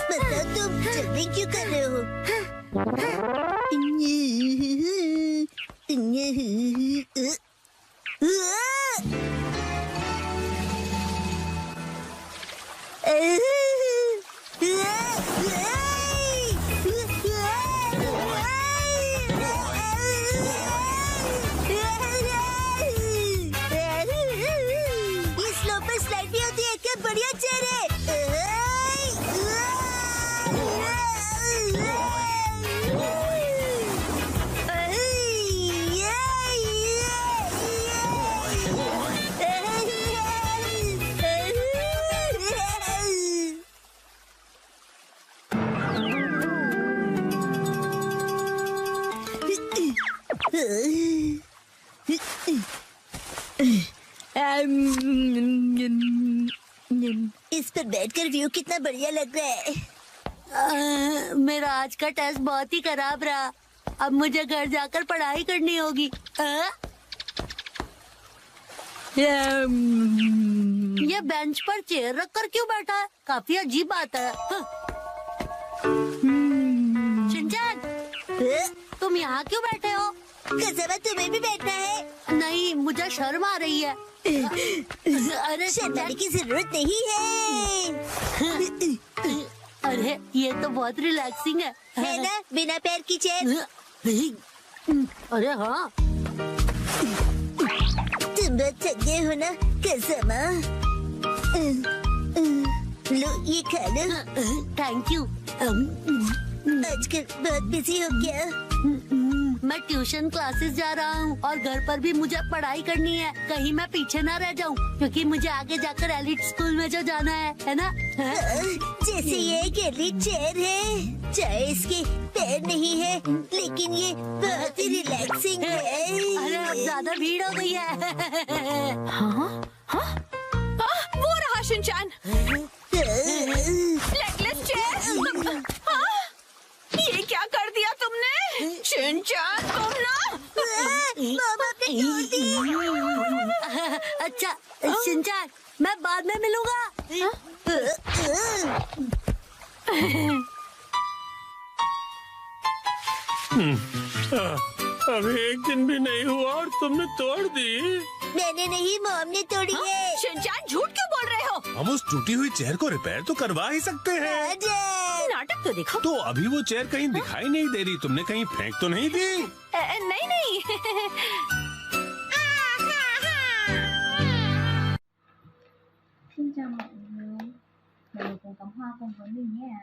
बताओ तुम जल्दी क्यों कर रहे हो? इस स्लोप पर स्लाइड भी होती है, क्या बढ़िया चेयर है। इस पर बैठकर व्यू कितना बढ़िया लग रहा है। मेरा आज का टेस्ट बहुत ही खराब रहा। अब मुझे घर जाकर पढ़ाई करनी होगी। ये बेंच पर चेयर रखकर क्यों बैठा है? काफी अजीब बात है। शिनचैन, तुम यहाँ क्यों बैठे हो? कसम, तुम्हें भी बैठना है? नहीं, मुझे शर्म आ रही है। अरे शर्माने की जरूरत नहीं है। अरे ये तो बहुत रिलैक्सिंग है ना, बिना पैर की चेयर। अरे हाँ, तुम बहुत थक गए हो ना कसम। लो ये खा लो। Thank you. आजकल बहुत बिजी हो क्या? मैं ट्यूशन क्लासेस जा रहा हूँ और घर पर भी मुझे पढ़ाई करनी है। कहीं मैं पीछे ना रह जाऊँ, क्योंकि मुझे आगे जाकर एलिट स्कूल में जो जाना है ना। जैसे ये एक एलिट चेयर है, चाहे इसके पैर नहीं है, लेकिन ये बहुत ही रिलैक्सिंग है। अरे अब ज्यादा भीड़ हो गई है। वो रहा शिनचैन, लेगलेस चेयर। ये क्या कर दिया तुमने शिनचैन? तुम ना मामा ने तोड़ दी। अच्छा शिनचैन, मैं बाद में मिलूंगा। अभी एक दिन भी नहीं हुआ और तुमने तोड़ दी। मैंने नहीं, मॉम ने तोड़ी है। शिनचैन, झूठ क्यों बोल रहे हो? हम उस टूटी हुई चेयर को रिपेयर तो करवा ही सकते हैं। नाटक तो देखो। तो अभी वो चेयर कहीं दिखाई नहीं दे रही, तुमने कहीं फेंक तो नहीं दी? नहीं नहीं। Xin chào mọi người, mời cùng cắm hoa cùng với mình nhé.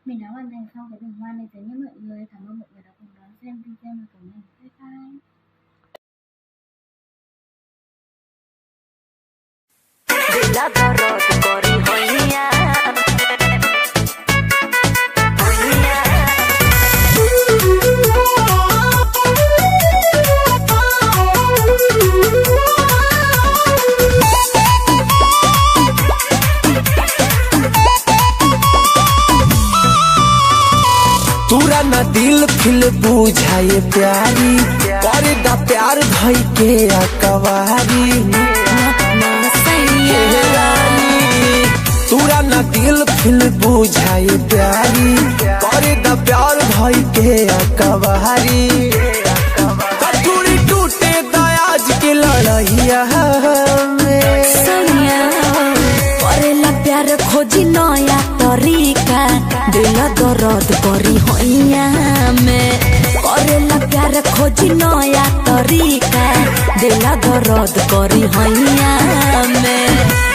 Mình đã hoàn thành xong cái đường hoa này rồi nhé mọi người. Cảm ơn mọi người đã cùng đón xem video này của mình. Bye bye. तूरा न दिल fill बुझाए प्यारी पर दा प्यार धई के अकवारी तूरा न दिल फिल बुझाए प्यारी पर दा प्यार धई के अकवारी कटोरी टूटे दयाज के लड़ैया करेला प्यार खोजी नया तरीका दिल दर्द करी होइया में करेला प्यार खोजी नया तरीका दिल दर्द करी होइया में